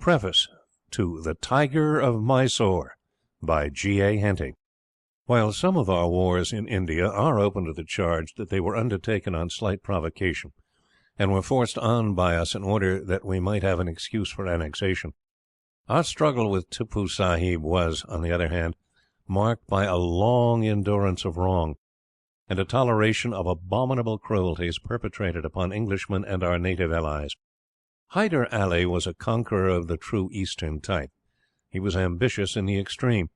Preface to The Tiger of Mysore by G.A. Henty. While some of our wars in India are open to the charge that they were undertaken on slight provocation, and were forced on by us in order that we might have an excuse for annexation, our struggle with Tippoo Sahib was, on the other hand, marked by a long endurance of wrong, and a toleration of abominable cruelties perpetrated upon Englishmen and our native allies. Hyder Ali was a conqueror of the true Eastern type. He was ambitious in the extreme.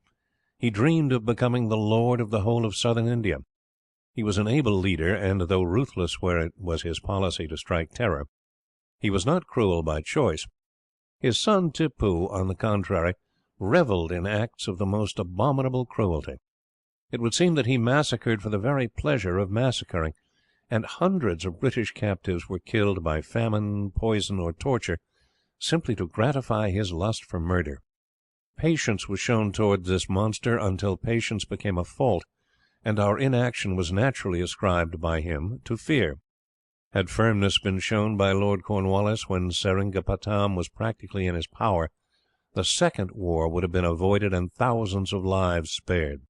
He dreamed of becoming the lord of the whole of southern India. He was an able leader, and though ruthless where it was his policy to strike terror, he was not cruel by choice. His son Tippoo, on the contrary, revelled in acts of the most abominable cruelty. It would seem that he massacred for the very pleasure of massacring, and hundreds of British captives were killed by famine, poison, or torture, simply to gratify his lust for murder. Patience was shown towards this monster until patience became a fault, and our inaction was naturally ascribed by him to fear. Had firmness been shown by Lord Cornwallis when Seringapatam was practically in his power, the second war would have been avoided and thousands of lives spared.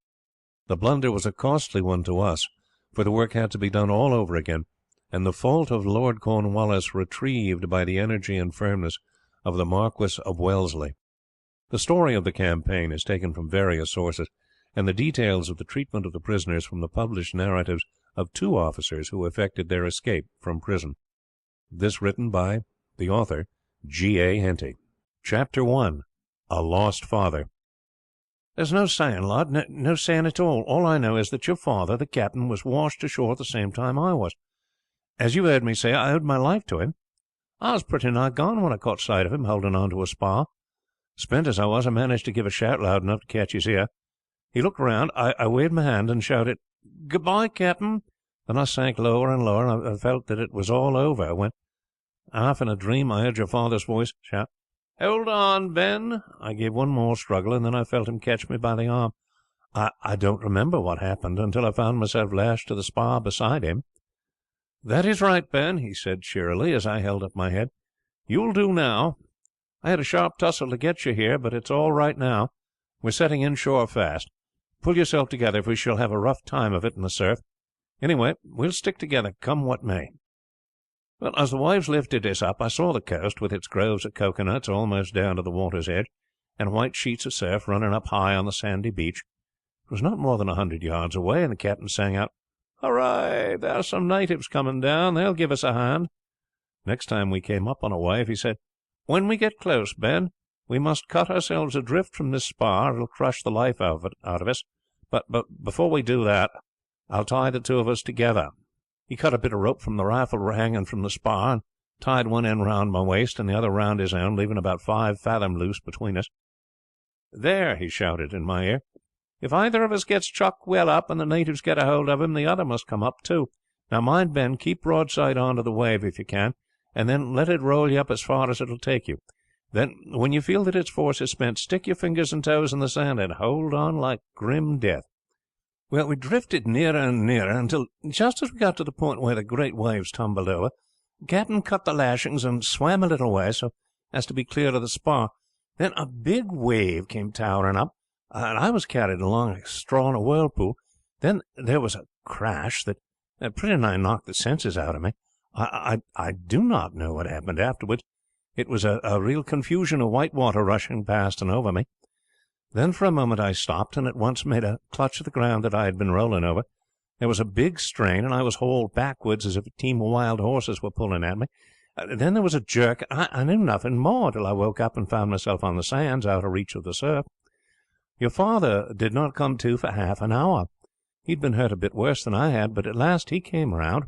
The blunder was a costly one to us, for the work had to be done all over again, and the fault of Lord Cornwallis retrieved by the energy and firmness of the Marquis of Wellesley. The story of the campaign is taken from various sources, and the details of the treatment of the prisoners from the published narratives of two officers who effected their escape from prison. This written by the author, G.A. Henty. Chapter 1. A Lost Father. "There's no saying, lad, no saying at all. All I know is that your father, the captain, was washed ashore at the same time I was. As you heard me say, I owed my life to him. I was pretty nigh gone when I caught sight of him holding on to a spar. Spent as I was, I managed to give a shout loud enough to catch his ear. He looked round, I waved my hand and shouted, 'Goodbye, Captain.' Then I sank lower and lower, and I felt that it was all over, when, half in a dream, I heard your father's voice shout, 'Hold on, Ben.' I gave one more struggle, and then I felt him catch me by the arm. I don't remember what happened until I found myself lashed to the spar beside him. 'That is right, Ben,' he said cheerily, as I held up my head. 'You'll do now. I had a sharp tussle to get you here, but it's all right now. We're setting inshore fast. Pull yourself together, for we shall have a rough time of it in the surf. Anyway, we'll stick together, come what may.' Well, as the waves lifted us up, I saw the coast, with its groves of coconuts almost down to the water's edge, and white sheets of surf running up high on the sandy beach. It was not more than 100 yards away, and the captain sang out, 'Hooray! There's some natives coming down. They'll give us a hand.' Next time we came up on a wave, he said, 'When we get close, Ben, we must cut ourselves adrift from this spar. It'll crush the life out of us. But before we do that, I'll tie the two of us together.' He cut a bit of rope from the rifle hanging from the spar, and tied one end round my waist and the other round his own, leaving about 5 fathom loose between us. 'There,' he shouted in my ear, 'if either of us gets chucked well up and the natives get a hold of him, the other must come up too. Now mind, Ben, keep broadside on to the wave if you can, and then let it roll you up as far as it'll take you. Then, when you feel that its force is spent, stick your fingers and toes in the sand and hold on like grim death.' Well, we drifted nearer and nearer until, just as we got to the point where the great waves tumbled over, the captain cut the lashings and swam a little way so as to be clear of the spar. Then a big wave came towering up, and I was carried along like a straw in a whirlpool. Then there was a crash that pretty nigh knocked the senses out of me. I do not know what happened afterwards. It was a real confusion of white water rushing past and over me. Then for a moment I stopped, and at once made a clutch at the ground that I had been rolling over. There was a big strain, and I was hauled backwards as if a team of wild horses were pulling at me. Then there was a jerk, and I knew nothing more till I woke up and found myself on the sands, out of reach of the surf. Your father did not come to for half an hour. He'd been hurt a bit worse than I had, but at last he came round.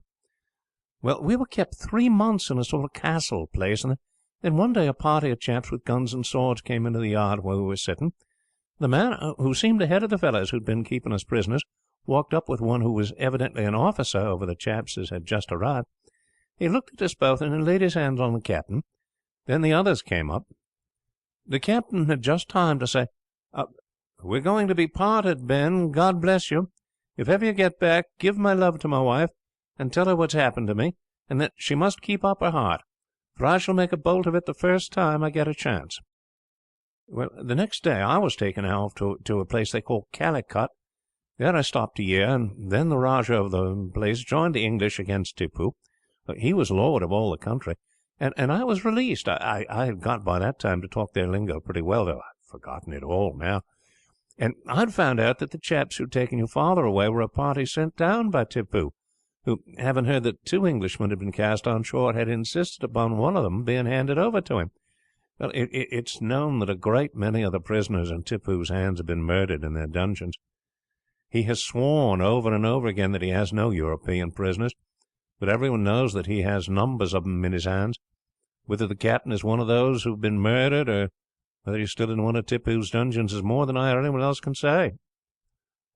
Well, we were kept 3 months in a sort of castle place, and then one day a party of chaps with guns and swords came into the yard where we were sitting. The man, who seemed the head of the fellows who'd been keeping us prisoners, walked up with one who was evidently an officer over the chaps as had just arrived. He looked at us both and laid his hands on the captain. Then the others came up. The captain had just time to say, 'We're going to be parted, Ben. God bless you. If ever you get back, give my love to my wife, and tell her what's happened to me, and that she must keep up her heart, for I shall make a bolt of it the first time I get a chance.' Well, the next day I was taken off to a place they call Calicut. There I stopped a year, and then the Rajah of the place joined the English against Tippoo. He was lord of all the country, and I was released. I had got by that time to talk their lingo pretty well, though I've forgotten it all now. And I'd found out that the chaps who'd taken your father away were a party sent down by Tippoo, who, having heard that 2 Englishmen had been cast on shore, had insisted upon one of them being handed over to him. Well, it's known that a great many of the prisoners in Tippoo's hands have been murdered in their dungeons. He has sworn over and over again that he has no European prisoners, but everyone knows that he has numbers of them in his hands. Whether the captain is one of those who have been murdered, or whether he's still in one of Tippoo's dungeons, is more than I or anyone else can say.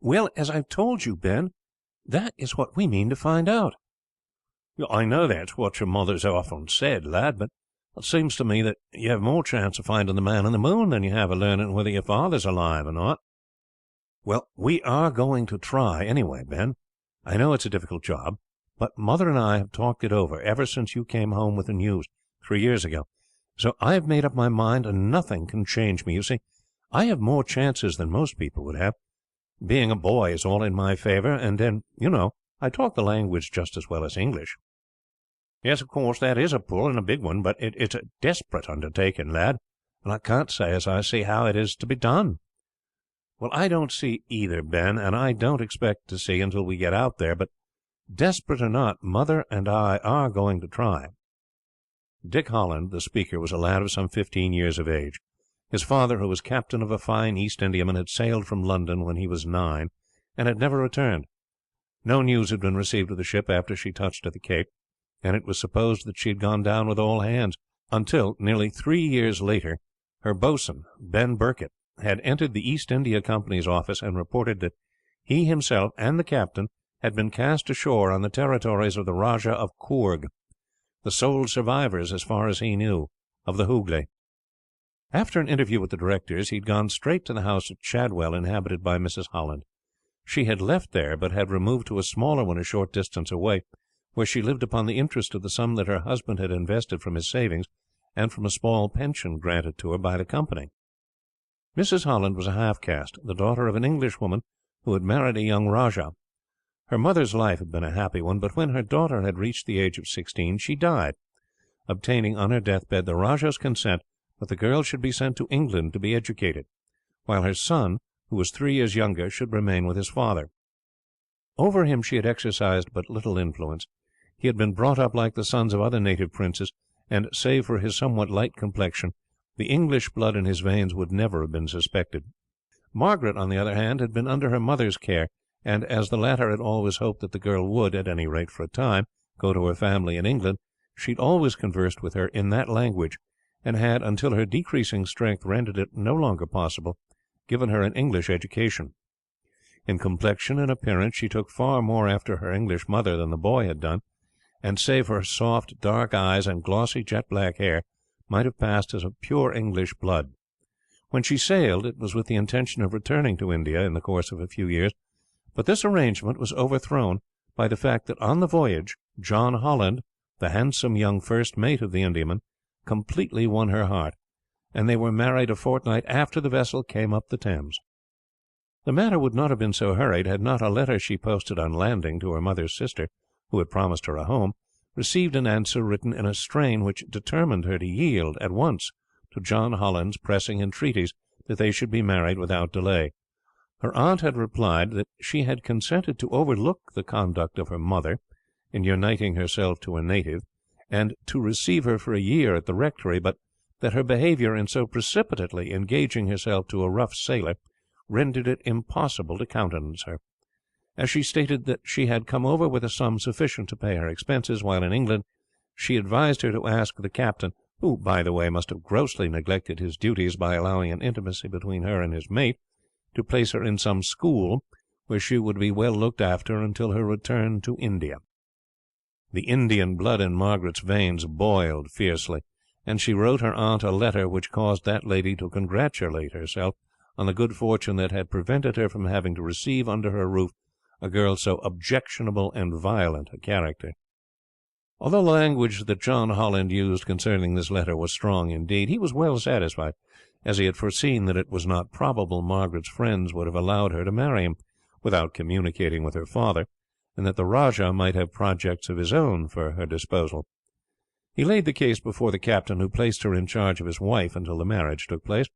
Well, as I've told you, Ben, that is what we mean to find out. I know that's what your mother's often said, lad, but it seems to me that you have more chance of finding the man in the moon than you have of learning whether your father's alive or not. Well, we are going to try anyway, Ben. I know it's a difficult job, but Mother and I have talked it over ever since you came home with the news 3 years ago. So I have made up my mind, and nothing can change me. You see, I have more chances than most people would have. Being a boy is all in my favour, and then, you know, I talk the language just as well as English. Yes, of course, that is a pull, and a big one, but it's a desperate undertaking, lad, and I can't say as I see how it is to be done. Well, I don't see either, Ben, and I don't expect to see until we get out there, but desperate or not, Mother and I are going to try. Dick Holland, the speaker, was a lad of some 15 years of age. His father, who was captain of a fine East Indiaman, had sailed from London when he was 9, and had never returned. No news had been received of the ship after she touched at the Cape, and it was supposed that she had gone down with all hands, until, nearly 3 years later, her boatswain, Ben Burkett, had entered the East India Company's office and reported that he himself and the captain had been cast ashore on the territories of the Rajah of Coorg, the sole survivors, as far as he knew, of the Hooghly. After an interview with the directors, he had gone straight to the house at Chadwell, inhabited by Mrs. Holland. She had left there, but had removed to a smaller one a short distance away, where she lived upon the interest of the sum that her husband had invested from his savings, and from a small pension granted to her by the company. Mrs. Holland was a half-caste, the daughter of an Englishwoman who had married a young Rajah. Her mother's life had been a happy one, but when her daughter had reached the age of 16, she died, obtaining on her deathbed the Rajah's consent that the girl should be sent to England to be educated, while her son, who was 3 years younger, should remain with his father. Over him she had exercised but little influence. He had been brought up like the sons of other native princes, and, save for his somewhat light complexion, the English blood in his veins would never have been suspected. Margaret, on the other hand, had been under her mother's care, and as the latter had always hoped that the girl would, at any rate for a time, go to her family in England, she had always conversed with her in that language, and had, until her decreasing strength rendered it no longer possible, given her an English education. In complexion and appearance she took far more after her English mother than the boy had done, and save for her soft dark eyes and glossy jet black hair, might have passed as of pure English blood. When she sailed, it was with the intention of returning to India in the course of a few years, but this arrangement was overthrown by the fact that on the voyage John Holland, the handsome young first mate of the Indiaman, completely won her heart, and they were married a fortnight after the vessel came up the Thames. The matter would not have been so hurried had not a letter she posted on landing to her mother's sister, who had promised her a home, received an answer written in a strain which determined her to yield at once to John Holland's pressing entreaties that they should be married without delay. Her aunt had replied that she had consented to overlook the conduct of her mother in uniting herself to a native, and to receive her for a year at the rectory, but that her behaviour in so precipitately engaging herself to a rough sailor rendered it impossible to countenance her. As she stated that she had come over with a sum sufficient to pay her expenses while in England, she advised her to ask the captain, who, by the way, must have grossly neglected his duties by allowing an intimacy between her and his mate, to place her in some school where she would be well looked after until her return to India. The Indian blood in Margaret's veins boiled fiercely, and she wrote her aunt a letter which caused that lady to congratulate herself on the good fortune that had prevented her from having to receive under her roof a girl so objectionable and violent a character. Although the language that John Holland used concerning this letter was strong indeed, he was well satisfied, as he had foreseen that it was not probable Margaret's friends would have allowed her to marry him without communicating with her father, and that the Rajah might have projects of his own for her disposal. He laid the case before the captain, who placed her in charge of his wife until the marriage took place.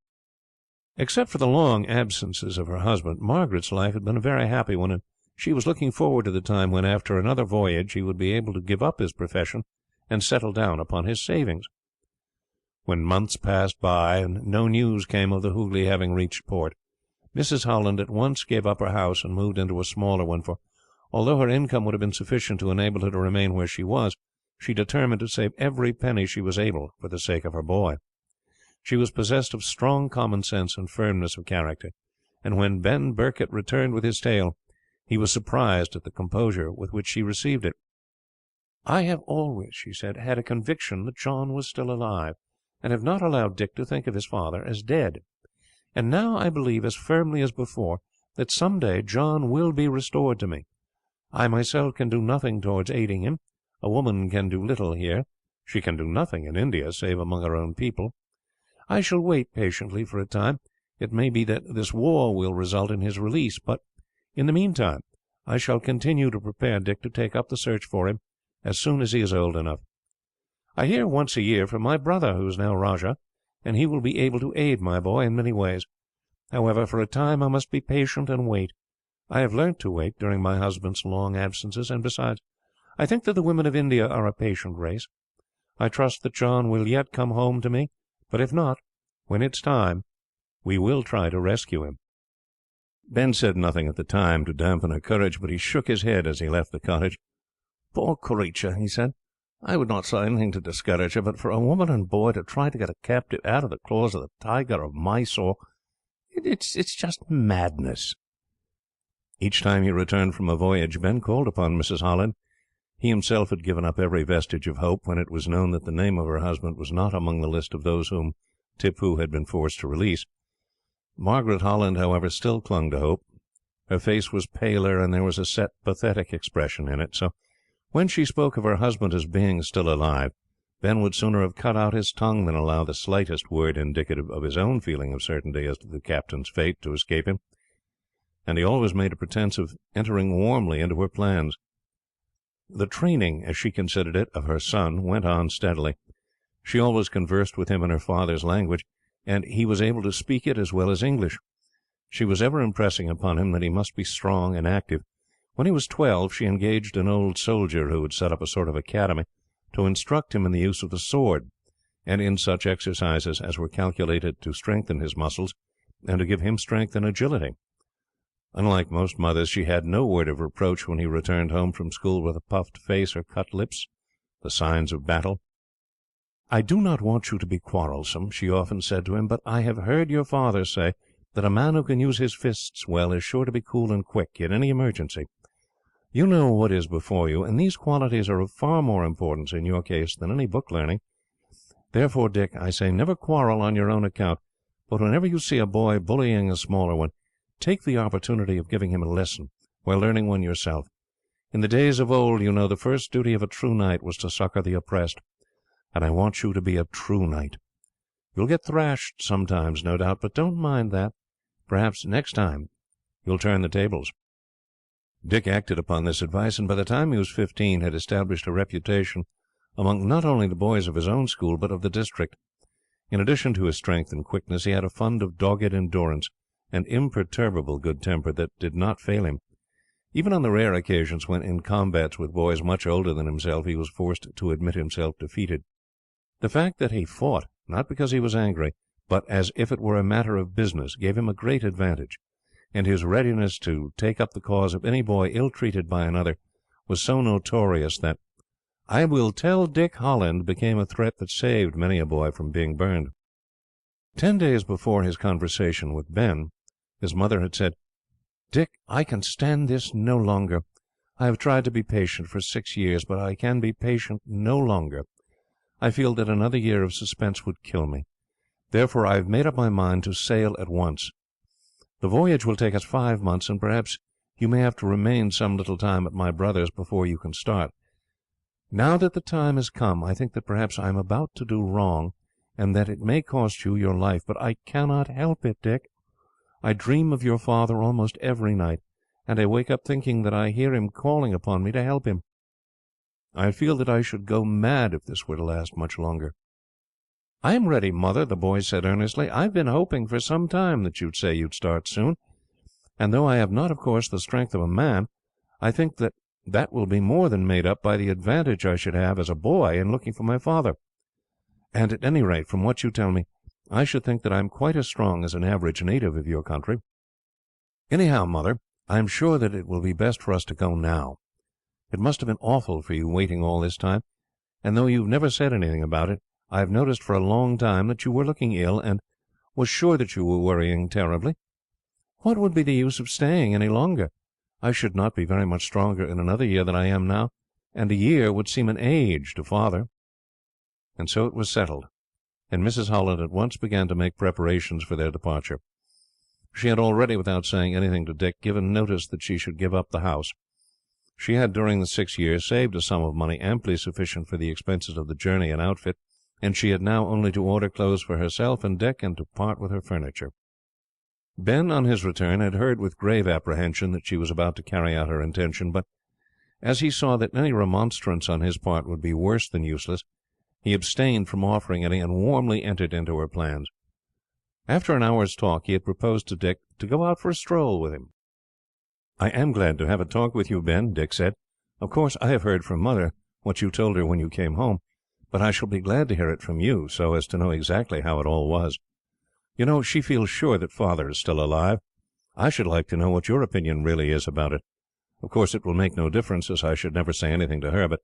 Except for the long absences of her husband, Margaret's life had been a very happy one, and she was looking forward to the time when, after another voyage, he would be able to give up his profession and settle down upon his savings. When months passed by and no news came of the Hooghley having reached port, Mrs. Holland at once gave up her house and moved into a smaller one, for although her income would have been sufficient to enable her to remain where she was, she determined to save every penny she was able for the sake of her boy. She was possessed of strong common sense and firmness of character, and when Ben Birkett returned with his tale, he was surprised at the composure with which she received it. "I have always," she said, "had a conviction that John was still alive, and have not allowed Dick to think of his father as dead. And now I believe as firmly as before that some day John will be restored to me. I myself can do nothing towards aiding him. A woman can do little here. She can do nothing in India, save among her own people. I shall wait patiently for a time. It may be that this war will result in his release, but in the meantime I shall continue to prepare Dick to take up the search for him as soon as he is old enough. I hear once a year from my brother, who is now Rajah, and he will be able to aid my boy in many ways. However, for a time I must be patient and wait. I have learnt to wait during my husband's long absences, and besides, I think that the women of India are a patient race. I trust that John will yet come home to me, but if not, when it's time, we will try to rescue him." Ben said nothing at the time to dampen her courage, but he shook his head as he left the cottage. "Poor creature," he said. "I would not say anything to discourage her, but for a woman and boy to try to get a captive out of the claws of the Tiger of Mysore, it's just madness." Each time he returned from a voyage, Ben called upon Mrs. Holland. He himself had given up every vestige of hope when it was known that the name of her husband was not among the list of those whom Tippoo had been forced to release. Margaret Holland, however, still clung to hope. Her face was paler, and there was a set, pathetic expression in it, so when she spoke of her husband as being still alive, Ben would sooner have cut out his tongue than allow the slightest word indicative of his own feeling of certainty as to the captain's fate to escape him, and he always made a pretence of entering warmly into her plans. The training, as she considered it, of her son went on steadily. She always conversed with him in her father's language, and he was able to speak it as well as English. She was ever impressing upon him that he must be strong and active. When he was 12, she engaged an old soldier who had set up a sort of academy to instruct him in the use of the sword, and in such exercises as were calculated to strengthen his muscles and to give him strength and agility. Unlike most mothers, she had no word of reproach when he returned home from school with a puffed face or cut lips, the signs of battle. "I do not want you to be quarrelsome," she often said to him, "but I have heard your father say that a man who can use his fists well is sure to be cool and quick in any emergency. You know what is before you, and these qualities are of far more importance in your case than any book learning. Therefore, Dick, I say never quarrel on your own account, but whenever you see a boy bullying a smaller one, take the opportunity of giving him a lesson, while learning one yourself. In the days of old, you know, the first duty of a true knight was to succour the oppressed, and I want you to be a true knight. You'll get thrashed sometimes, no doubt, but don't mind that. Perhaps next time you'll turn the tables." Dick acted upon this advice, and by the time he was 15 had established a reputation among not only the boys of his own school but of the district. In addition to his strength and quickness, he had a fund of dogged endurance and imperturbable good temper that did not fail him. Even on the rare occasions when, in combats with boys much older than himself, he was forced to admit himself defeated, the fact that he fought, not because he was angry, but as if it were a matter of business, gave him a great advantage, and his readiness to take up the cause of any boy ill-treated by another was so notorious that "I will tell Dick Holland" became a threat that saved many a boy from being burned. 10 days before his conversation with Ben, his mother had said, "Dick, I can stand this no longer. I have tried to be patient for 6 years, but I can be patient no longer. I feel that another year of suspense would kill me. Therefore I have made up my mind to sail at once. The voyage will take us 5 months, and perhaps you may have to remain some little time at my brother's before you can start. Now that the time has come, I think that perhaps I am about to do wrong, and that it may cost you your life. But I cannot help it, Dick. I dream of your father almost every night, and I wake up thinking that I hear him calling upon me to help him. I feel that I should go mad if this were to last much longer." "I am ready, Mother," the boy said earnestly. "I have been hoping for some time that you would say you would start soon, and though I have not, of course, the strength of a man, I think that will be more than made up by the advantage I should have, as a boy, in looking for my father. And at any rate, from what you tell me, I should think that I am quite as strong as an average native of your country. Anyhow, Mother, I am sure that it will be best for us to go now. It must have been awful for you waiting all this time, and though you have never said anything about it, I have noticed for a long time that you were looking ill, and was sure that you were worrying terribly. What would be the use of staying any longer? I should not be very much stronger in another year than I am now, and a year would seem an age to Father." And so it was settled, and Mrs. Holland at once began to make preparations for their departure. She had already, without saying anything to Dick, given notice that she should give up the house. She had, during the 6 years, saved a sum of money amply sufficient for the expenses of the journey and outfit, and she had now only to order clothes for herself and Dick, and to part with her furniture. Ben, on his return, had heard with grave apprehension that she was about to carry out her intention, but as he saw that any remonstrance on his part would be worse than useless, he abstained from offering any, and warmly entered into her plans. After an hour's talk, he had proposed to Dick to go out for a stroll with him. "I am glad to have a talk with you, Ben," Dick said. "Of course, I have heard from Mother what you told her when you came home, but I shall be glad to hear it from you, so as to know exactly how it all was. You know, she feels sure that Father is still alive. I should like to know what your opinion really is about it. Of course, it will make no difference, as I should never say anything to her, but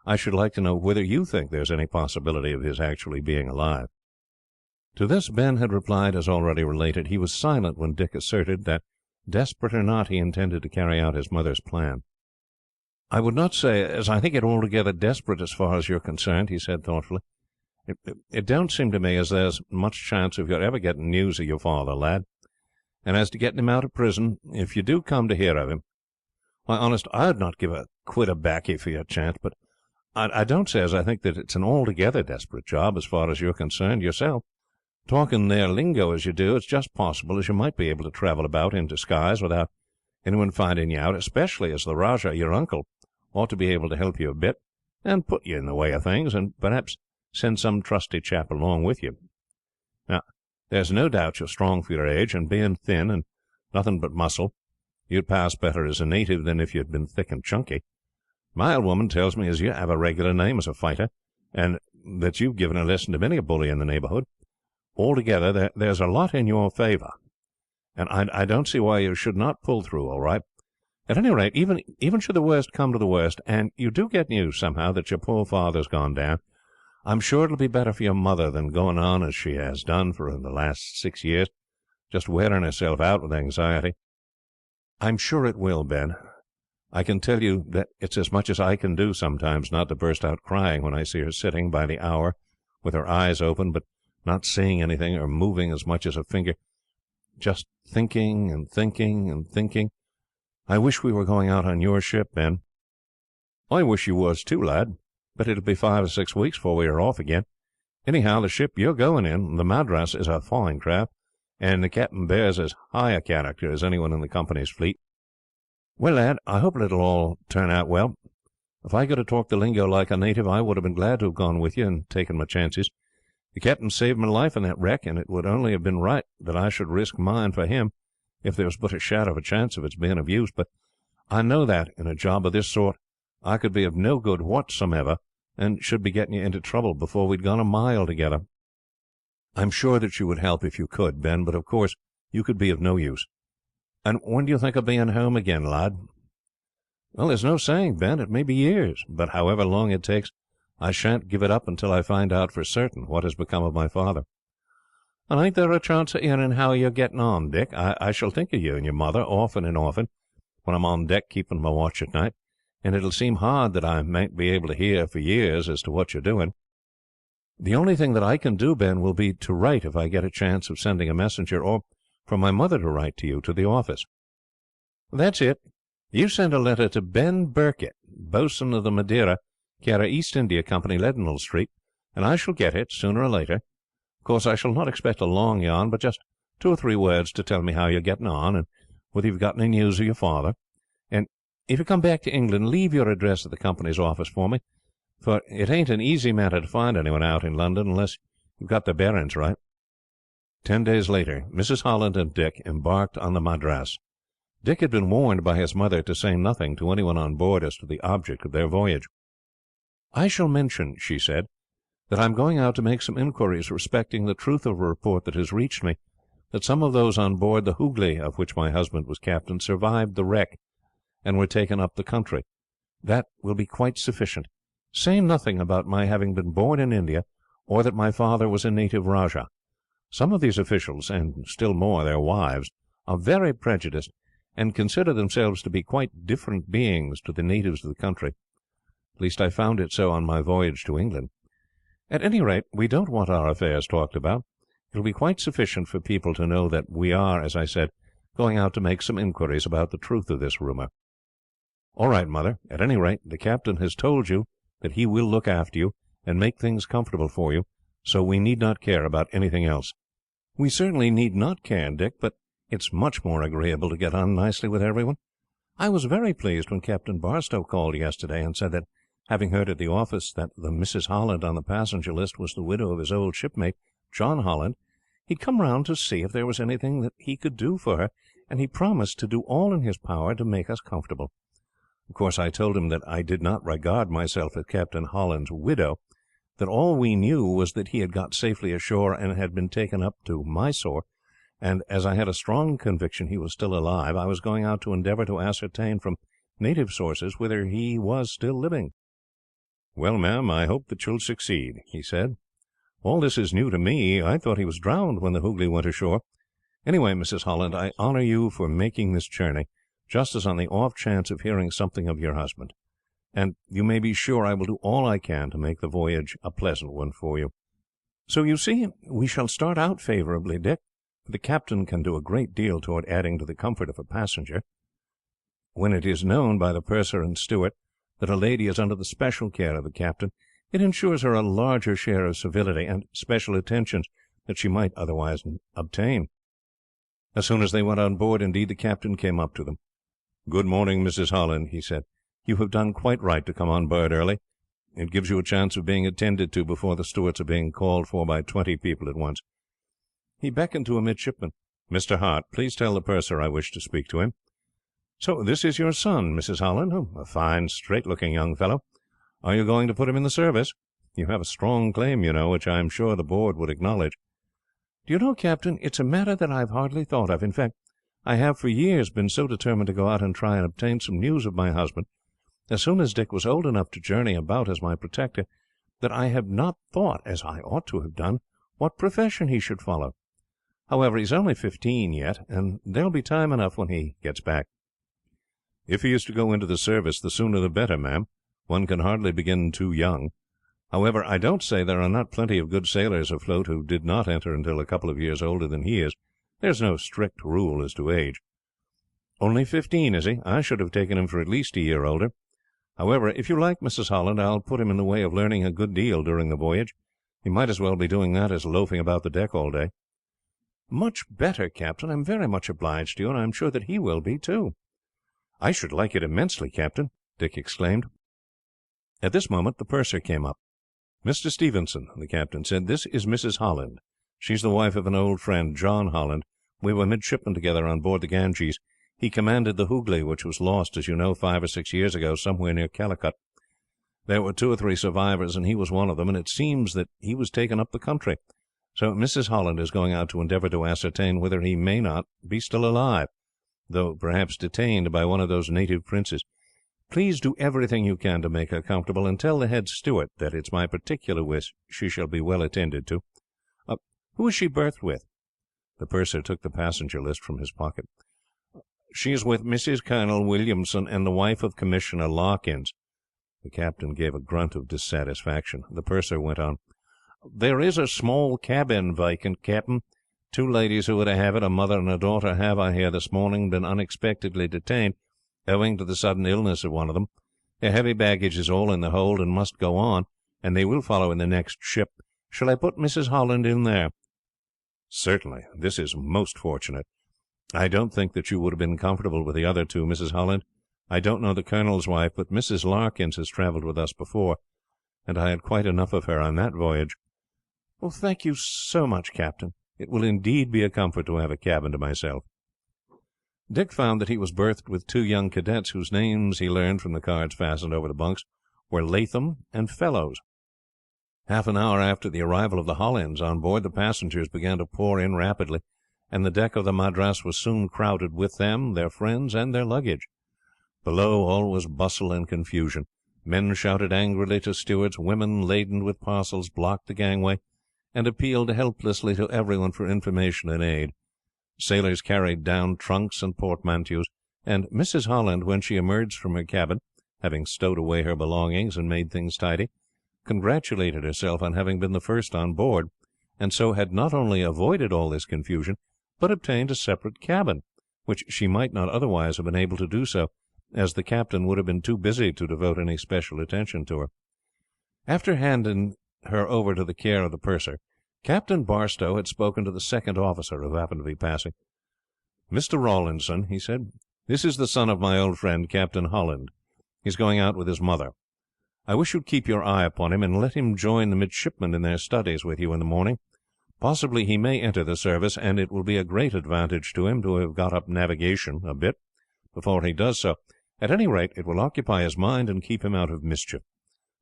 I should like to know whether you think there is any possibility of his actually being alive." To this Ben had replied as already related. He was silent when Dick asserted that, desperate or not, he intended to carry out his mother's plan. "I would not say as I think it altogether desperate as far as you are concerned," he said thoughtfully. It don't seem to me as there's much chance of your ever getting news of your father, lad. And as to getting him out of prison, if you do come to hear of him, why, honest, I'd not give a quid of baccy for your chance, but I don't say as I think that it's an altogether desperate job as far as you're concerned yourself. Talking their lingo as you do, it's just possible as you might be able to travel about in disguise without anyone finding you out, especially as the Rajah, your uncle, ought to be able to help you a bit, and put you in the way of things, and perhaps send some trusty chap along with you. Now, there's no doubt you're strong for your age, and being thin and nothing but muscle, you'd pass better as a native than if you'd been thick and chunky. My old woman tells me as you have a regular name as a fighter, and that you've given a lesson to many a bully in the neighbourhood. Altogether, there's a lot in your favour, and I don't see why you should not pull through all right. At any rate, even should the worst come to the worst, and you do get news somehow that your poor father's gone down, I'm sure it'll be better for your mother than going on as she has done for the last 6 years, just wearing herself out with anxiety." "I'm sure it will, Ben. I can tell you that it's as much as I can do sometimes not to burst out crying when I see her sitting by the hour with her eyes open, but not seeing anything or moving as much as a finger, just thinking and thinking and thinking. I wish we were going out on your ship, Ben." "I wish you was too, lad, but it'll be 5 or 6 weeks before we are off again. Anyhow, the ship you're going in, the Madras, is a fine craft, and the captain bears as high a character as anyone in the company's fleet. Well, lad, I hope it'll all turn out well. If I could have talked the lingo like a native, I would have been glad to have gone with you and taken my chances. The captain saved my life in that wreck, and it would only have been right that I should risk mine for him, if there was but a shadow of a chance of its being of use. But I know that, in a job of this sort, I could be of no good whatsomever, and should be getting you into trouble before we'd gone a mile together. I'm sure that you would help if you could, Ben, but of course you could be of no use. And when do you think of being home again, lad?" "Well, there's no saying, Ben. It may be years, but however long it takes, I shan't give it up until I find out for certain what has become of my father." "And ain't there a chance of hearing how you're getting on, Dick? I shall think of you and your mother often and often when I'm on deck keeping my watch at night, and it'll seem hard that I mayn't be able to hear for years as to what you're doing." "The only thing that I can do, Ben, will be to write if I get a chance of sending a messenger, or for my mother to write to you, to the office." "That's it. You send a letter to Ben Birkett, boatswain of the Madeira, care of East India Company, Leadenhall Street, and I shall get it sooner or later. Of course, I shall not expect a long yarn, but just 2 or 3 words to tell me how you're getting on, and whether you've got any news of your father. And if you come back to England, leave your address at the company's office for me, for it ain't an easy matter to find anyone out in London unless you've got the bearings right." 10 days later, Mrs. Holland and Dick embarked on the Madras. Dick had been warned by his mother to say nothing to anyone on board as to the object of their voyage. "I shall mention," she said, "that I am going out to make some inquiries respecting the truth of a report that has reached me, that some of those on board the Hoogly, of which my husband was captain, survived the wreck, and were taken up the country. That will be quite sufficient. Say nothing about my having been born in India, or that my father was a native rajah. Some of these officials, and still more their wives, are very prejudiced, and consider themselves to be quite different beings to the natives of the country. At least I found it so on my voyage to England. At any rate, we don't want our affairs talked about. It will be quite sufficient for people to know that we are, as I said, going out to make some inquiries about the truth of this rumour." "All right, Mother. At any rate, the captain has told you that he will look after you, and make things comfortable for you, so we need not care about anything else." "We certainly need not care, Dick, but it's much more agreeable to get on nicely with everyone. I was very pleased when Captain Barstow called yesterday and said that, having heard at the office that the Mrs. Holland on the passenger list was the widow of his old shipmate, John Holland, he'd come round to see if there was anything that he could do for her, and he promised to do all in his power to make us comfortable. Of course, I told him that I did not regard myself as Captain Holland's widow, that all we knew was that he had got safely ashore and had been taken up to Mysore, and as I had a strong conviction he was still alive, I was going out to endeavour to ascertain from native sources whether he was still living." "Well, ma'am, I hope that you'll succeed," he said. "All this is new to me. I thought he was drowned when the Hoogly went ashore. Anyway, Mrs. Holland, I honour you for making this journey, just as on the off chance of hearing something of your husband, and you may be sure I will do all I can to make the voyage a pleasant one for you. So you see, we shall start out favourably, Dick, for the captain can do a great deal toward adding to the comfort of a passenger. When it is known by the purser and steward that a lady is under the special care of the captain, it ensures her a larger share of civility and special attentions that she might otherwise obtain." As soon as they went on board, indeed, the captain came up to them. "Good morning, Mrs. Holland," he said. "You have done quite right to come on board early. It gives you a chance of being attended to before the stewards are being called for by 20 people at once." He beckoned to a midshipman. "Mr. Hart, please tell the purser I wish to speak to him. So this is your son, Mrs. Holland? A fine, straight-looking young fellow. Are you going to put him in the service? You have a strong claim, you know, which I am sure the board would acknowledge." "Do you know, Captain, it's a matter that I have hardly thought of. In fact, I have for years been so determined to go out and try and obtain some news of my husband, as soon as Dick was old enough to journey about as my protector, that I have not thought, as I ought to have done, what profession he should follow. However, he is only 15 yet, and there will be time enough when he gets back." "If he is to go into the service, the sooner the better, ma'am. One can hardly begin too young. However, I don't say there are not plenty of good sailors afloat who did not enter until a couple of years older than he is. There is no strict rule as to age." "Only 15, is he? I should have taken him for at least a year older. However, if you like, Mrs. Holland, I will put him in the way of learning a good deal during the voyage. He might as well be doing that as loafing about the deck all day." "Much better, Captain. I am very much obliged to you, and I am sure that he will be, too." "I should like it immensely, Captain," Dick exclaimed. At this moment the purser came up. "Mr. Stevenson," the captain said, "this is Mrs. Holland. She is the wife of an old friend, John Holland. We were midshipmen together on board the Ganges. He commanded the Hoogly, which was lost, as you know, 5 or 6 years ago, somewhere near Calicut. There were 2 or 3 survivors, and he was one of them, and it seems that he was taken up the country. So Mrs. Holland is going out to endeavour to ascertain whether he may not be still alive, though perhaps detained by one of those native princes. Please do everything you can to make her comfortable, and tell the head steward that it's my particular wish she shall be well attended to. Who is she berthed with?" The purser took the passenger list from his pocket. "She is with Mrs. Colonel Williamson and the wife of Commissioner Larkins." The captain gave a grunt of dissatisfaction. The purser went on. "There is a small cabin vacant, Captain. 2 ladies who are to have it, a mother and a daughter, have, I hear this morning, been unexpectedly detained, owing to the sudden illness of one of them. Their heavy baggage is all in the hold and must go on, and they will follow in the next ship. Shall I put Mrs. Holland in there?" "Certainly. This is most fortunate. I don't think that you would have been comfortable with the other two, Mrs. Holland. I don't know the Colonel's wife, but Mrs. Larkins has travelled with us before, and I had quite enough of her on that voyage." "Well, thank you so much, Captain. It will indeed be a comfort to have a cabin to myself." Dick found that he was berthed with two young cadets, whose names he learned from the cards fastened over the bunks were Latham and Fellows. Half an hour after the arrival of the Hollands on board, the passengers began to pour in rapidly, and the deck of the Madras was soon crowded with them, their friends, and their luggage. Below, all was bustle and confusion. Men shouted angrily to stewards, women laden with parcels blocked the gangway, and appealed helplessly to everyone for information and aid. Sailors carried down trunks and portmanteaus, and Mrs. Holland, when she emerged from her cabin, having stowed away her belongings and made things tidy, congratulated herself on having been the first on board, and so had not only avoided all this confusion, but obtained a separate cabin, which she might not otherwise have been able to do so, as the captain would have been too busy to devote any special attention to her. After handing her over to the care of the purser, Captain Barstow had spoken to the second officer who happened to be passing. "Mr. Rawlinson," he said, "this is the son of my old friend, Captain Holland. He is going out with his mother. I wish you would keep your eye upon him, and let him join the midshipmen in their studies with you in the morning. Possibly he may enter the service, and it will be a great advantage to him to have got up navigation a bit before he does so. At any rate, it will occupy his mind and keep him out of mischief.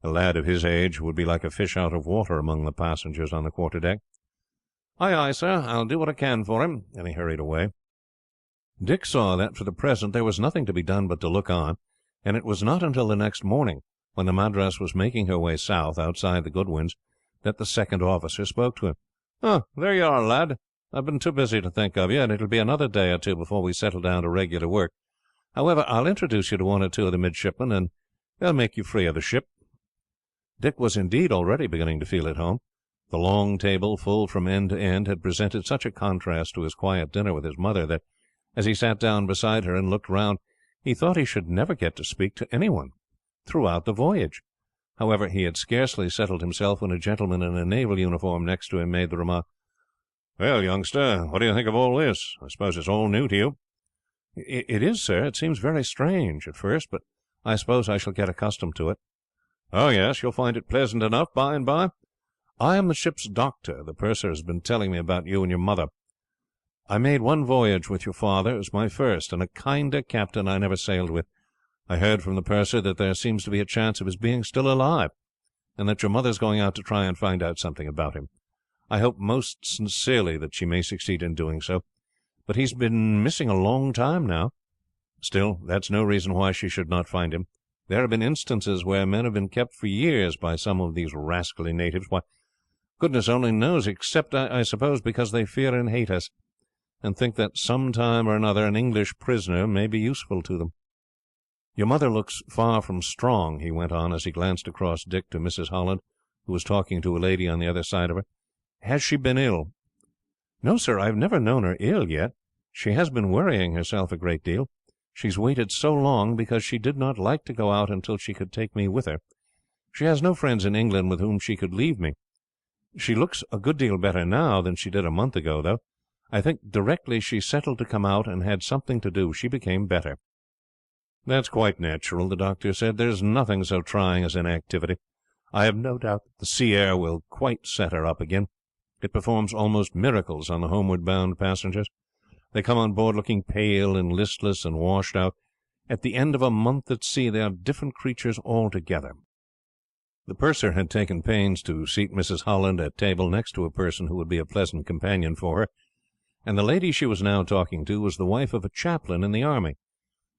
A lad of his age would be like a fish out of water among the passengers on the quarterdeck." "Aye, aye, sir. I'll do what I can for him," and he hurried away. Dick saw that, for the present, there was nothing to be done but to look on, and it was not until the next morning, when the Madras was making her way south, outside the Goodwins, that the second officer spoke to him. "Oh, there you are, lad. I've been too busy to think of you, and it will be another day or two before we settle down to regular work. However, I'll introduce you to one or two of the midshipmen, and they'll make you free of the ship." Dick was indeed already beginning to feel at home. The long table, full from end to end, had presented such a contrast to his quiet dinner with his mother that, as he sat down beside her and looked round, he thought he should never get to speak to anyone throughout the voyage. However, he had scarcely settled himself when a gentleman in a naval uniform next to him made the remark: "Well, youngster, what do you think of all this? I suppose it's all new to you." "It is, sir. It seems very strange at first, but I suppose I shall get accustomed to it." "Oh yes, you'll find it pleasant enough by and by. I am the ship's doctor. The purser has been telling me about you and your mother. I made one voyage with your father. It was my first, and a kinder captain I never sailed with. I heard from the purser that there seems to be a chance of his being still alive, and that your mother is going out to try and find out something about him. I hope most sincerely that she may succeed in doing so, but he's been missing a long time now. Still, that's no reason why she should not find him. There have been instances where men have been kept for years by some of these rascally natives. Why, goodness only knows, except, I suppose, because they fear and hate us, and think that some time or another an English prisoner may be useful to them. Your mother looks far from strong," he went on, as he glanced across Dick to Mrs. Holland, who was talking to a lady on the other side of her. "Has she been ill?" "No, sir. I have never known her ill yet. She has been worrying herself a great deal. She's waited so long because she did not like to go out until she could take me with her. She has no friends in England with whom she could leave me. She looks a good deal better now than she did a month ago, though. I think directly she settled to come out and had something to do she became better." "That's quite natural," the doctor said. "There's nothing so trying as inactivity. I have no doubt that the sea air will quite set her up again. It performs almost miracles on the homeward bound passengers. They come on board looking pale and listless and washed out. At the end of a month at sea they are different creatures altogether." The purser had taken pains to seat Mrs. Holland at table next to a person who would be a pleasant companion for her, and the lady she was now talking to was the wife of a chaplain in the army.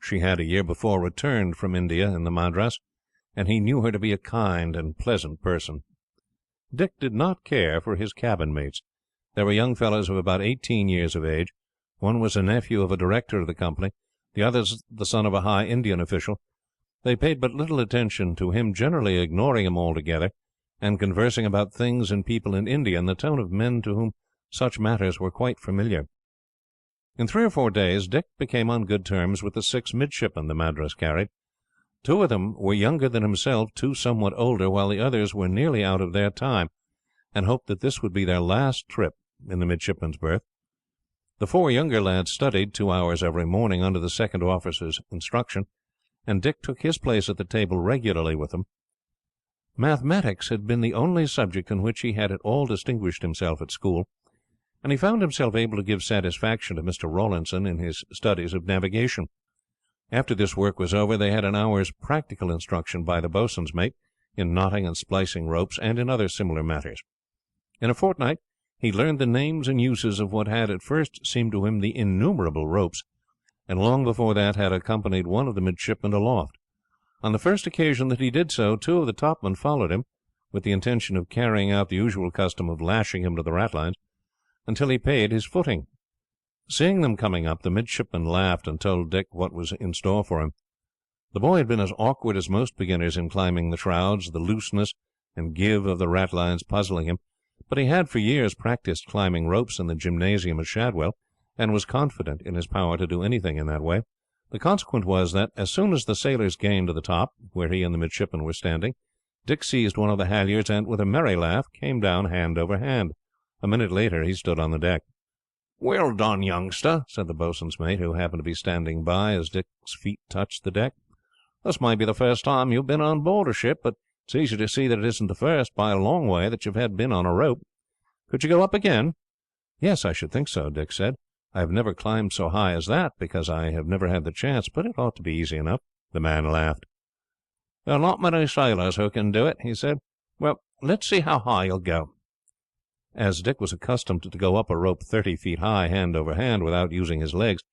She had, a year before, returned from India in the Madras, and he knew her to be a kind and pleasant person. Dick did not care for his cabin mates. They were young fellows of about 18 years of age. One was a nephew of a director of the company, the other the son of a high Indian official. They paid but little attention to him, generally ignoring him altogether, and conversing about things and people in India in the tone of men to whom such matters were quite familiar. In 3 or 4 days Dick became on good terms with the 6 midshipmen the Madras carried. Two of them were younger than himself, two somewhat older, while the others were nearly out of their time, and hoped that this would be their last trip in the midshipman's berth. The four younger lads studied 2 hours every morning under the second officer's instruction, and Dick took his place at the table regularly with them. Mathematics had been the only subject in which he had at all distinguished himself at school, and he found himself able to give satisfaction to Mr. Rawlinson in his studies of navigation. After this work was over, they had an hour's practical instruction by the boatswain's mate in knotting and splicing ropes, and in other similar matters. In a fortnight he learned the names and uses of what had at first seemed to him the innumerable ropes, and long before that had accompanied one of the midshipmen aloft. On the first occasion that he did so, two of the topmen followed him, with the intention of carrying out the usual custom of lashing him to the ratlines, until he paid his footing. Seeing them coming up, the midshipman laughed and told Dick what was in store for him. The boy had been as awkward as most beginners in climbing the shrouds, the looseness and give of the ratlines puzzling him, but he had for years practised climbing ropes in the gymnasium at Shadwell, and was confident in his power to do anything in that way. The consequence was that, as soon as the sailors gained to the top, where he and the midshipman were standing, Dick seized one of the halyards and, with a merry laugh, came down hand over hand. A minute later he stood on the deck. "Well done, youngster," said the boatswain's mate, who happened to be standing by as Dick's feet touched the deck. "This may be the first time you have been on board a ship, but it's easy to see that it isn't the first, by a long way, that you have been on a rope. Could you go up again?" "Yes, I should think so," Dick said. "I have never climbed so high as that, because I have never had the chance, but it ought to be easy enough." The man laughed. "There are not many sailors who can do it," he said. "Well, let's see how high you'll go." As Dick was accustomed to go up a rope 30 feet high, hand over hand, without using his legs,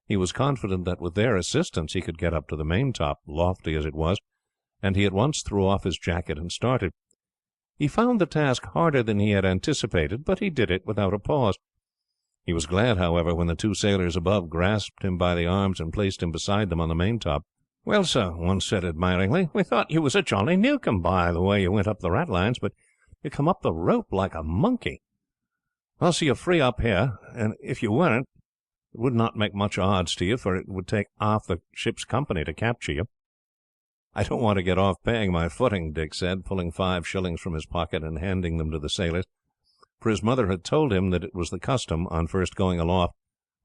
he was confident that with their assistance he could get up to the maintop, lofty as it was, and he at once threw off his jacket and started. He found the task harder than he had anticipated, but he did it without a pause. He was glad, however, when the two sailors above grasped him by the arms and placed him beside them on the maintop. "Well, sir," one said admiringly, "we thought you was a Johnny Newcomb by the way you went up the ratlines, but you come up the rope like a monkey. Well, so you're free up here, and if you weren't, it would not make much odds to you, for it would take half the ship's company to capture you." "I don't want to get off paying my footing," Dick said, pulling 5 shillings from his pocket and handing them to the sailors, for his mother had told him that it was the custom, on first going aloft,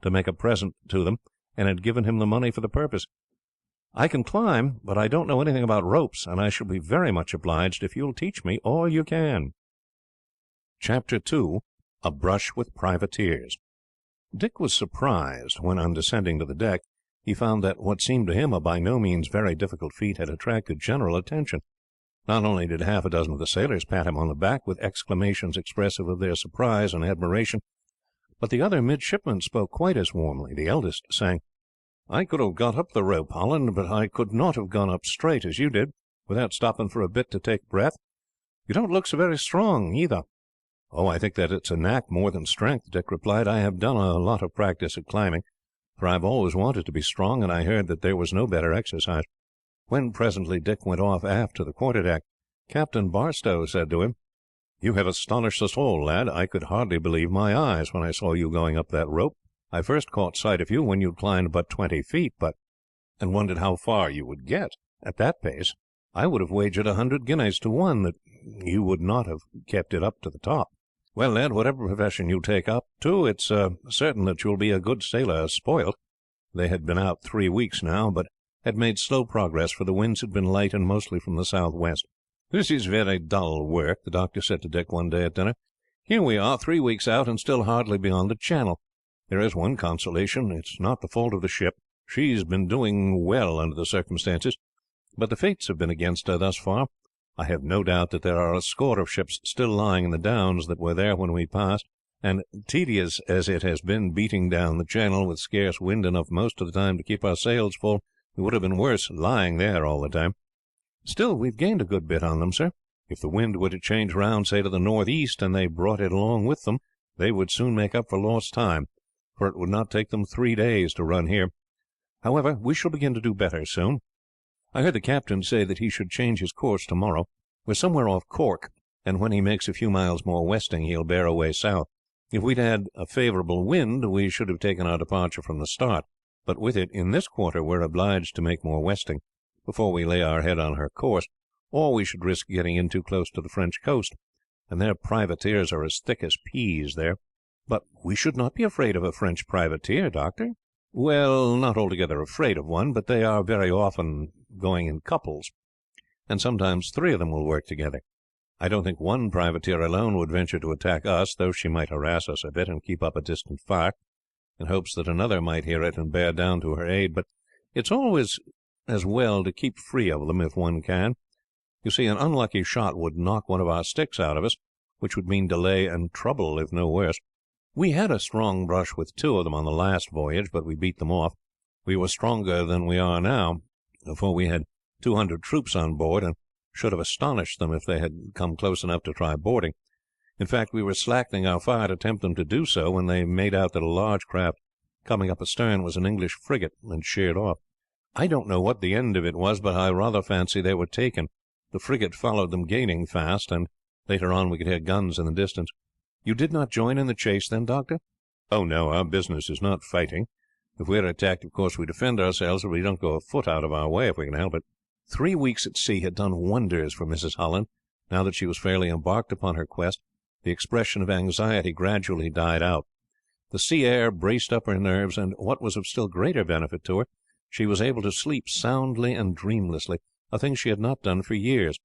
to make a present to them, and had given him the money for the purpose. "I can climb, but I don't know anything about ropes, and I shall be very much obliged if you will teach me all you can." Chapter 2: A Brush with Privateers. Dick was surprised when, on descending to the deck, he found that what seemed to him a by no means very difficult feat had attracted general attention. Not only did half a dozen of the sailors pat him on the back with exclamations expressive of their surprise and admiration, but the other midshipmen spoke quite as warmly, the eldest saying, "I could have got up the rope, Holland, but I could not have gone up straight as you did, without stopping for a bit to take breath. You don't look so very strong, either." "Oh, I think that it's a knack more than strength," Dick replied. "I have done a lot of practice at climbing, for I have always wanted to be strong, and I heard that there was no better exercise." When presently Dick went off aft to the quarterdeck, Captain Barstow said to him, "You have astonished us all, lad. I could hardly believe my eyes when I saw you going up that rope. I first caught sight of you when you had climbed but 20 feet, and wondered how far you would get. At that pace, I would have wagered 100 guineas to 1 that you would not have kept it up to the top. Well, lad, whatever profession you take up to, it's certain that you'll be a good sailor spoilt." They had been out 3 weeks now, but had made slow progress, for the winds had been light and mostly from the southwest. "This is very dull work," the doctor said to Dick one day at dinner. "Here we are, 3 weeks out, and still hardly beyond the Channel. There is one consolation. It's not the fault of the ship. She's been doing well under the circumstances, but the fates have been against her thus far. I have no doubt that there are a score of ships still lying in the Downs that were there when we passed, and tedious as it has been beating down the Channel, with scarce wind enough most of the time to keep our sails full, it would have been worse lying there all the time. Still, we've gained a good bit on them, sir. If the wind were to change round, say to the northeast, and they brought it along with them, they would soon make up for lost time, for it would not take them 3 days to run here. However, we shall begin to do better soon. I heard the captain say that he should change his course tomorrow. We're somewhere off Cork, and when he makes a few miles more westing he'll bear away south. If we'd had a favourable wind we should have taken our departure from the start, but with it in this quarter we're obliged to make more westing. before we lay our head on her course, or we should risk getting in too close to the French coast, and their privateers are as thick as peas there." "But we should not be afraid of a French privateer, Doctor." "Well, not altogether afraid of one, but they are very often going in couples, and sometimes 3 of them will work together. I don't think one privateer alone would venture to attack us, though she might harass us a bit and keep up a distant fire, in hopes that another might hear it and bear down to her aid. But it's always as well to keep free of them if one can. You see, an unlucky shot would knock one of our sticks out of us, which would mean delay and trouble, if no worse. We had a strong brush with 2 of them on the last voyage, but we beat them off. We were stronger than we are now, for we had 200 troops on board, and should have astonished them if they had come close enough to try boarding. In fact, we were slackening our fire to tempt them to do so, when they made out that a large craft coming up astern was an English frigate, and sheered off. I don't know what the end of it was, but I rather fancy they were taken. The frigate followed them, gaining fast, and later on we could hear guns in the distance." "You did not join in the chase then, Doctor?" "Oh no, our business is not fighting. If we are attacked, of course we defend ourselves, but we don't go a foot out of our way if we can help it." 3 weeks at sea had done wonders for Mrs. Holland. Now that she was fairly embarked upon her quest, the expression of anxiety gradually died out. The sea air braced up her nerves, and, what was of still greater benefit to her, she was able to sleep soundly and dreamlessly, a thing she had not done for years.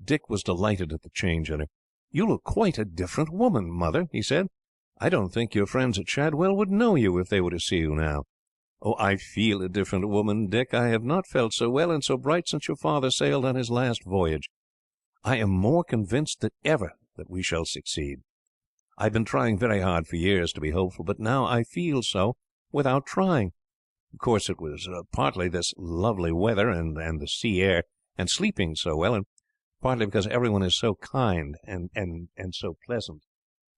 Dick was delighted at the change in her. "You look quite a different woman, Mother," he said. "I don't think your friends at Shadwell would know you if they were to see you now." "Oh, I feel a different woman, Dick. I have not felt so well and so bright since your father sailed on his last voyage. I am more convinced than ever that we shall succeed. I have been trying very hard for years to be hopeful, but now I feel so without trying. Of course it was partly this lovely weather and the sea air and sleeping so well, and partly because everyone is so kind and so pleasant."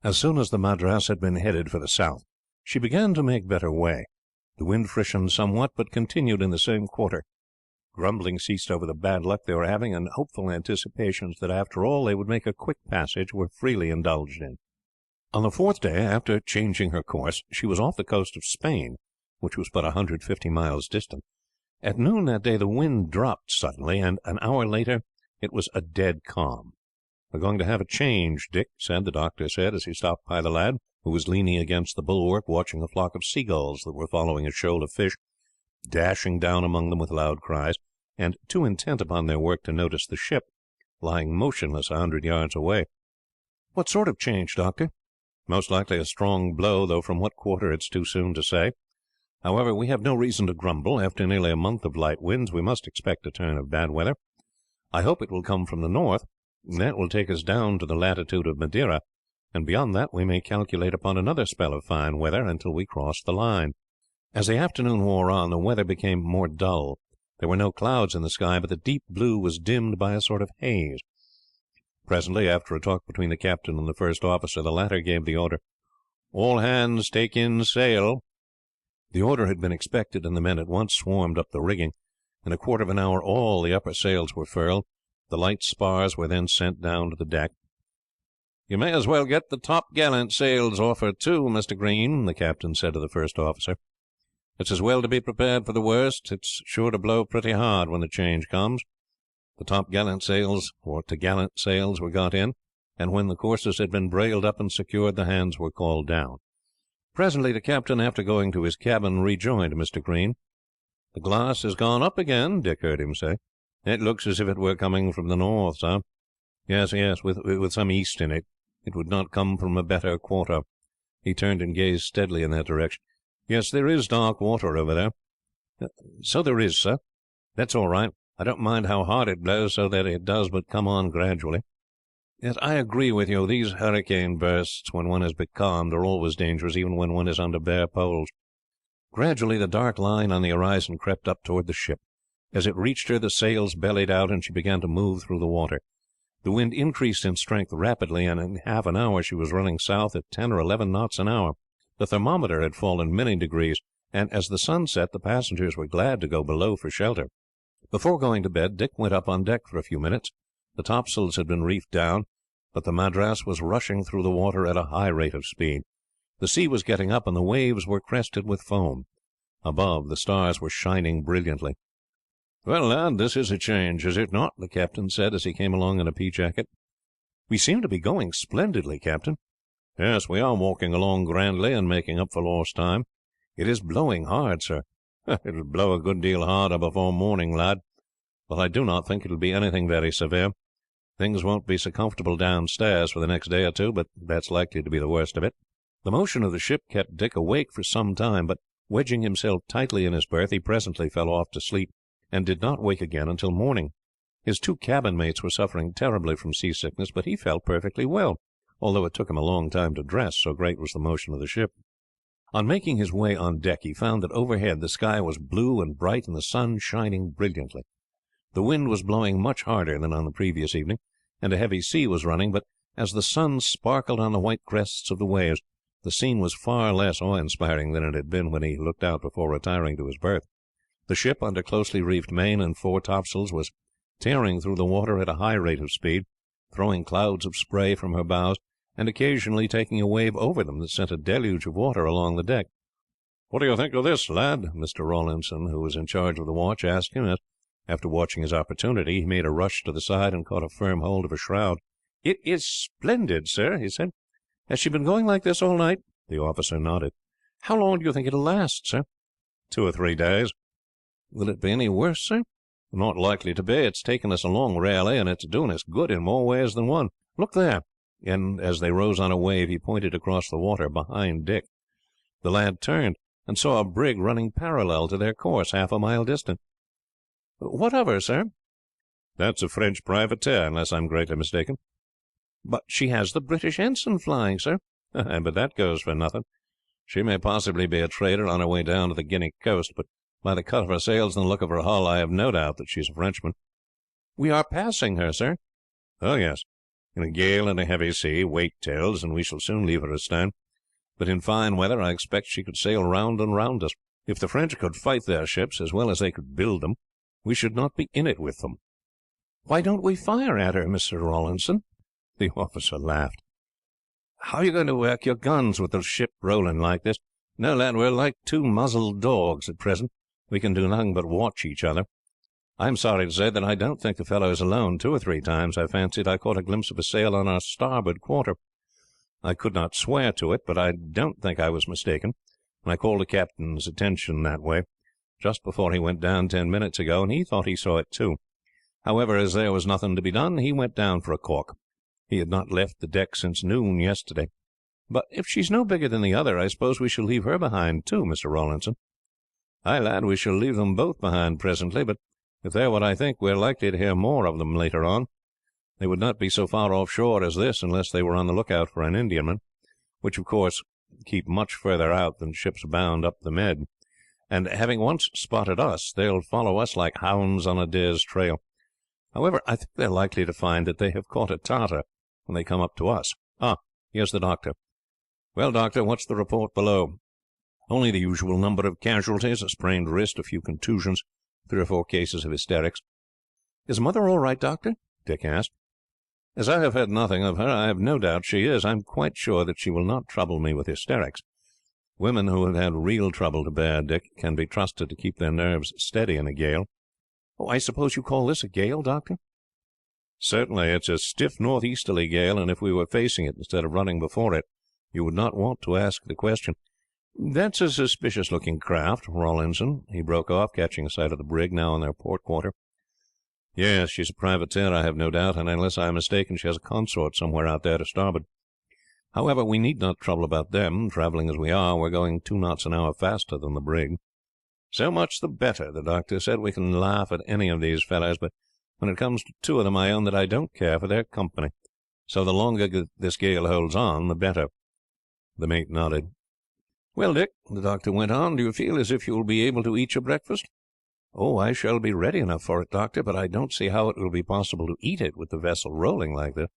As soon as the Madras had been headed for the south, she began to make better way. The wind freshened somewhat, but continued in the same quarter. Grumbling ceased over the bad luck they were having, and hopeful anticipations that after all they would make a quick passage were freely indulged in. On the 4th day after changing her course, she was off the coast of Spain, which was but 150 miles distant. At noon that day the wind dropped suddenly, and an hour later it was a dead calm. "We're going to have a change, Dick," the doctor said, as he stopped by the lad, who was leaning against the bulwark watching a flock of seagulls that were following a shoal of fish, dashing down among them with loud cries, and too intent upon their work to notice the ship, lying motionless 100 yards away. "What sort of change, Doctor?" "Most likely a strong blow, though from what quarter it's too soon to say. However, we have no reason to grumble. After nearly a month of light winds we must expect a turn of bad weather. I hope it will come from the north. That will take us down to the latitude of Madeira, and beyond that we may calculate upon another spell of fine weather until we cross the line." As the afternoon wore on the weather became more dull. There were no clouds in the sky, but the deep blue was dimmed by a sort of haze. Presently, after a talk between the captain and the first officer, the latter gave the order, "All hands take in sail." The order had been expected, and the men at once swarmed up the rigging. In a quarter of an hour all the upper sails were furled. The light spars were then sent down to the deck. "You may as well get the top-gallant sails off her too, Mr. Green," the captain said to the first officer. "It's as well to be prepared for the worst. It's sure to blow pretty hard when the change comes." The top-gallant sails or t'gallant sails were got in, and when the courses had been brailed up and secured, the hands were called down. Presently the captain, after going to his cabin, rejoined Mr. Green. "The glass has gone up again," Dick heard him say. "It looks as if it were coming from the north, sir." Yes, with some east in it. It would not come from a better quarter." He turned and gazed steadily in that direction. "Yes, there is dark water over there." "So there is, sir. That's all right. I don't mind how hard it blows, so that it does but come on gradually." "Yes, I agree with you. These hurricane bursts, when one is becalmed, are always dangerous, even when one is under bare poles." Gradually the dark line on the horizon crept up toward the ship. As it reached her the sails bellied out, and she began to move through the water. The wind increased in strength rapidly, and in half an hour she was running south at 10 or 11 knots an hour. The thermometer had fallen many degrees, and as the sun set the passengers were glad to go below for shelter. Before going to bed Dick went up on deck for a few minutes. The topsails had been reefed down, but the Madras was rushing through the water at a high rate of speed. The sea was getting up, and the waves were crested with foam. Above, the stars were shining brilliantly. "Well, lad, this is a change, is it not?" the captain said as he came along in a pea jacket. "We seem to be going splendidly, Captain." "Yes, we are walking along grandly, and making up for lost time. It is blowing hard, sir." "It will blow a good deal harder before morning, lad, but I do not think it will be anything very severe. Things won't be so comfortable downstairs for the next day or two, but that's likely to be the worst of it." The motion of the ship kept Dick awake for some time, but wedging himself tightly in his berth, he presently fell off to sleep, and did not wake again until morning. His two cabin mates were suffering terribly from seasickness, but he felt perfectly well, although it took him a long time to dress, so great was the motion of the ship. On making his way on deck, he found that overhead the sky was blue and bright, and the sun shining brilliantly. The wind was blowing much harder than on the previous evening, and a heavy sea was running, but as the sun sparkled on the white crests of the waves, the scene was far less awe-inspiring than it had been when he looked out before retiring to his berth. The ship, under closely reefed main and fore topsails, was tearing through the water at a high rate of speed, throwing clouds of spray from her bows, and occasionally taking a wave over them that sent a deluge of water along the deck. "What do you think of this, lad?" Mr. Rawlinson, who was in charge of the watch, asked him as, after watching his opportunity, he made a rush to the side and caught a firm hold of a shroud. "It is splendid, sir," he said. "Has she been going like this all night?" The officer nodded. "How long do you think it will last, sir?" 2 or 3 days. "Will it be any worse, sir?" "Not likely to be. It's taken us along rarely, and it's doing us good in more ways than one. Look there," and as they rose on a wave he pointed across the water behind Dick. The lad turned and saw a brig running parallel to their course, half a mile distant. "What of her, sir?" "That's a French privateer, unless I'm greatly mistaken." "But she has the British ensign flying, sir." "But that goes for nothing. She may possibly be a trader on her way down to the Guinea coast, but by the cut of her sails and the look of her hull I have no doubt that she is a Frenchman." "We are passing her, sir." "Oh yes. In a gale and a heavy sea, weight tells, and we shall soon leave her astern. But in fine weather I expect she could sail round and round us. If the French could fight their ships as well as they could build them, we should not be in it with them." "Why don't we fire at her, Mr. Rawlinson?" The officer laughed. "How are you going to work your guns with the ship rolling like this? No, lad, we're like 2 muzzled dogs at present. We can do nothing but watch each other. I am sorry to say that I don't think the fellow is alone. 2 or 3 times I fancied I caught a glimpse of a sail on our starboard quarter. I could not swear to it, but I don't think I was mistaken, and I called the captain's attention that way just before he went down 10 minutes ago, and he thought he saw it too. However, as there was nothing to be done, he went down for a caulk. He had not left the deck since noon yesterday. But if she's no bigger than the other, I suppose we shall leave her behind too, Mr. Rawlinson." "Aye, lad, we shall leave them both behind presently, but if they're what I think, we're likely to hear more of them later on. They would not be so far offshore as this unless they were on the lookout for an Indiaman, which of course keep much further out than ships bound up the Med. And having once spotted us, they'll follow us like hounds on a deer's trail. However, I think they're likely to find that they have caught a Tartar when they come up to us. Ah, here's the doctor. Well, doctor, what's the report below?" "Only the usual number of casualties, a sprained wrist, a few contusions, 3 or 4 cases of hysterics." "Is mother all right, doctor?" Dick asked. "As I have heard nothing of her, I have no doubt she is. I am quite sure that she will not trouble me with hysterics. Women who have had real trouble to bear, Dick, can be trusted to keep their nerves steady in a gale." "Oh, I suppose you call this a gale, doctor?" "Certainly. It's a stiff northeasterly gale, and if we were facing it instead of running before it, you would not want to ask the question. That's a suspicious looking craft, Rawlinson," he broke off, catching sight of the brig now on their port quarter. "Yes, she's a privateer, I have no doubt, and unless I am mistaken she has a consort somewhere out there to starboard. However, we need not trouble about them. Travelling as we are, we're going 2 knots an hour faster than the brig." "So much the better," the doctor said. "We can laugh at any of these fellows, but when it comes to 2 of them I own that I don't care for their company. So the longer this gale holds on, the better." The mate nodded. "Well, Dick," the doctor went on, "do you feel as if you will be able to eat your breakfast?" "Oh, I shall be ready enough for it, doctor, but I don't see how it will be possible to eat it with the vessel rolling like this."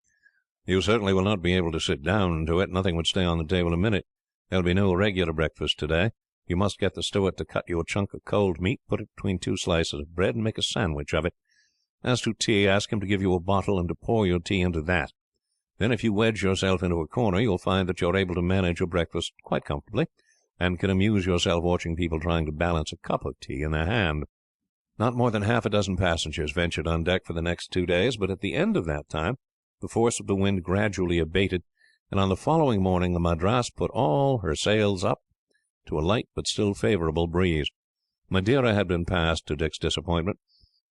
"You certainly will not be able to sit down to it. Nothing would stay on the table a minute. There will be no regular breakfast today. You must get the steward to cut you a chunk of cold meat, put it between 2 slices of bread, and make a sandwich of it. As to tea, ask him to give you a bottle and to pour your tea into that. Then if you wedge yourself into a corner you will find that you are able to manage your breakfast quite comfortably, and can amuse yourself watching people trying to balance a cup of tea in their hand." Not more than half a dozen passengers ventured on deck for the next 2 days, but at the end of that time the force of the wind gradually abated, and on the following morning the Madras put all her sails up to a light but still favourable breeze. Madeira had been passed, to Dick's disappointment,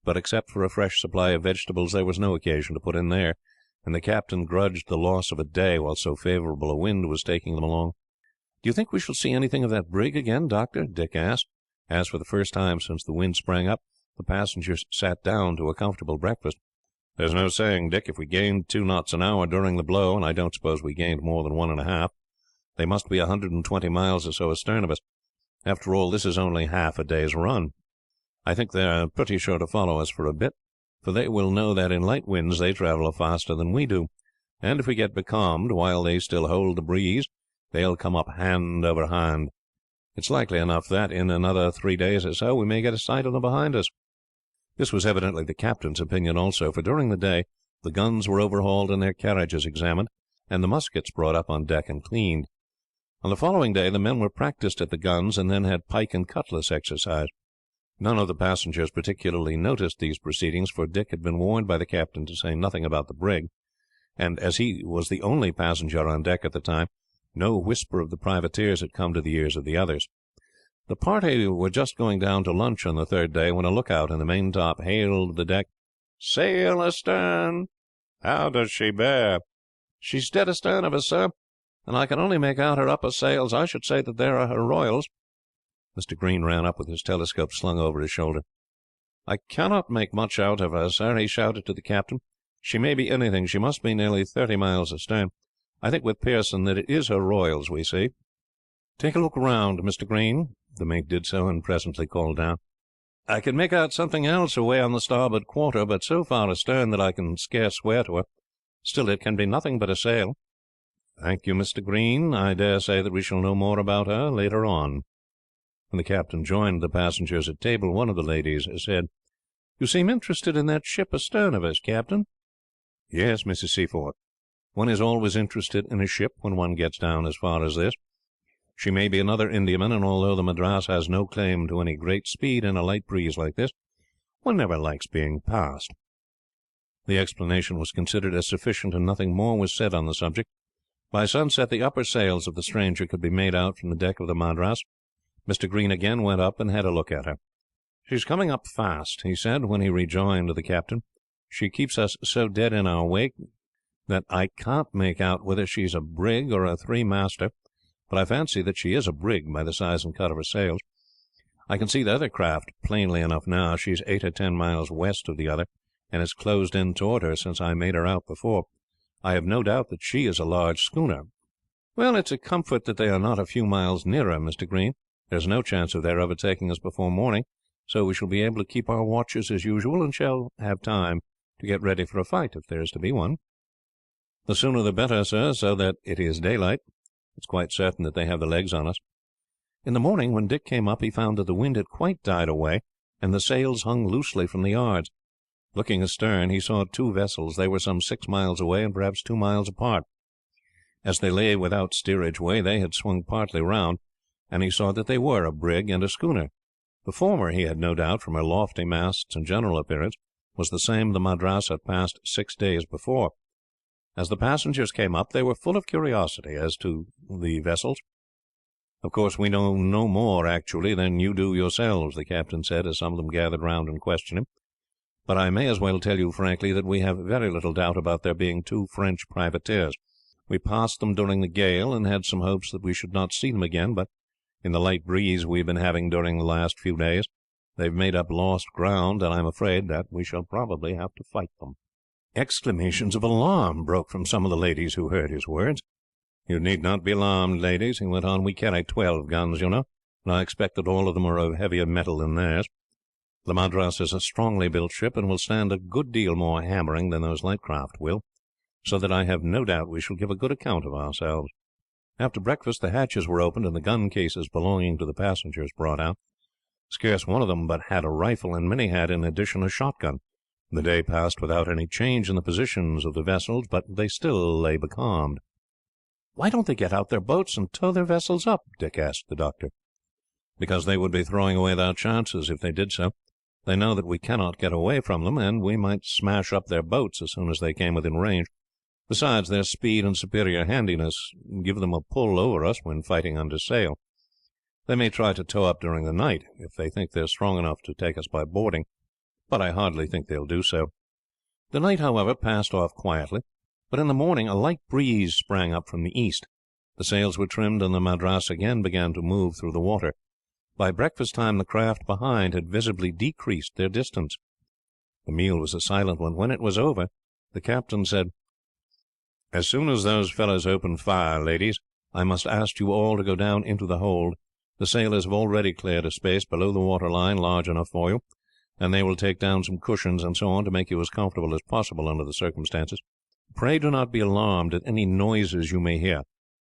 but except for a fresh supply of vegetables there was no occasion to put in there, and the captain grudged the loss of a day while so favourable a wind was taking them along. "Do you think we shall see anything of that brig again, Doctor?" Dick asked, as for the first time since the wind sprang up the passengers sat down to a comfortable breakfast. "There's no saying, Dick. If we gained 2 knots an hour during the blow, and I don't suppose we gained more than 1.5, they must be 120 miles or so astern of us. After all, this is only half a day's run. I think they are pretty sure to follow us for a bit, for they will know that in light winds they travel faster than we do, and if we get becalmed while they still hold the breeze, they'll come up hand over hand. It's likely enough that, in another 3 days or so, we may get a sight of them behind us." This was evidently the captain's opinion also, for during the day the guns were overhauled and their carriages examined, and the muskets brought up on deck and cleaned. On the following day the men were practised at the guns, and then had pike and cutlass exercise. None of the passengers particularly noticed these proceedings, for Dick had been warned by the captain to say nothing about the brig, and as he was the only passenger on deck at the time, no whisper of the privateers had come to the ears of the others. The party were just going down to lunch on the third day when a lookout in the maintop hailed the deck. "Sail astern." "How does she bear?" "She's dead astern of us, sir, and I can only make out her upper sails. I should say that there are her royals." Mr. Green ran up with his telescope slung over his shoulder. "I cannot make much out of her, sir," he shouted to the captain. "She may be anything. She must be nearly 30 miles astern. I think with Pearson that it is her royals we see." "Take a look round, Mr. Green." The mate did so, and presently called down, "I can make out something else away on the starboard quarter, but so far astern that I can scarce swear to her. Still, it can be nothing but a sail." "Thank you, Mr. Green. I dare say that we shall know more about her later on." When the captain joined the passengers at table, one of the ladies said, "You seem interested in that ship astern of us, Captain." "Yes, Mrs. Seaforth. One is always interested in a ship when one gets down as far as this. She may be another Indiaman, and although the Madras has no claim to any great speed in a light breeze like this, one never likes being passed." The explanation was considered as sufficient, and nothing more was said on the subject. By sunset the upper sails of the stranger could be made out from the deck of the Madras. Mr. Green again went up and had a look at her. "She's coming up fast," he said, when he rejoined the captain. "She keeps us so dead in our wake that I can't make out whether she's a brig or a 3-master, but I fancy that she is a brig by the size and cut of her sails. I can see the other craft plainly enough now. She's 8 or 10 miles west of the other, and has closed in toward her since I made her out before. I have no doubt that she is a large schooner." "Well, it's a comfort that they are not a few miles nearer, Mr. Green. There's no chance of their overtaking us before morning, so we shall be able to keep our watches as usual, and shall have time to get ready for a fight if there is to be one." "The sooner the better, sir, so that it is daylight. It's quite certain that they have the legs on us." In the morning, when Dick came up, he found that the wind had quite died away, and the sails hung loosely from the yards. Looking astern, he saw 2 vessels. They were some 6 miles away, and perhaps 2 miles apart. As they lay without steerage way, they had swung partly round, and he saw that they were a brig and a schooner. The former, he had no doubt, from her lofty masts and general appearance, was the same the Madras had passed 6 days before. As the passengers came up, they were full of curiosity as to the vessels. "Of course, we know no more, actually, than you do yourselves," the captain said, as some of them gathered round and questioned him. "But I may as well tell you frankly that we have very little doubt about there being 2 French privateers. We passed them during the gale, and had some hopes that we should not see them again, but in the light breeze we have been having during the last few days, they have made up lost ground, and I am afraid that we shall probably have to fight them." Exclamations of alarm broke from some of the ladies who heard his words. "You need not be alarmed, ladies," he went on. "We carry 12 guns, you know, and I expect that all of them are of heavier metal than theirs. The Madras is a strongly built ship, and will stand a good deal more hammering than those light craft will, so that I have no doubt we shall give a good account of ourselves." After breakfast the hatches were opened, and the gun cases belonging to the passengers brought out. Scarce one of them but had a rifle, and many had in addition a shotgun. The day passed without any change in the positions of the vessels, but they still lay becalmed. "Why don't they get out their boats and tow their vessels up?" Dick asked the doctor. "Because they would be throwing away their chances if they did so. They know that we cannot get away from them, and we might smash up their boats as soon as they came within range. Besides, their speed and superior handiness give them a pull over us when fighting under sail. They may try to tow up during the night, if they think they are strong enough to take us by boarding, but I hardly think they will do so." The night, however, passed off quietly, but in the morning a light breeze sprang up from the east. The sails were trimmed, and the Madras again began to move through the water. By breakfast time the craft behind had visibly decreased their distance. The meal was a silent one. When it was over, the captain said: "As soon as those fellows open fire, ladies, I must ask you all to go down into the hold. The sailors have already cleared a space below the waterline large enough for you, and they will take down some cushions and so on to make you as comfortable as possible under the circumstances. Pray do not be alarmed at any noises you may hear.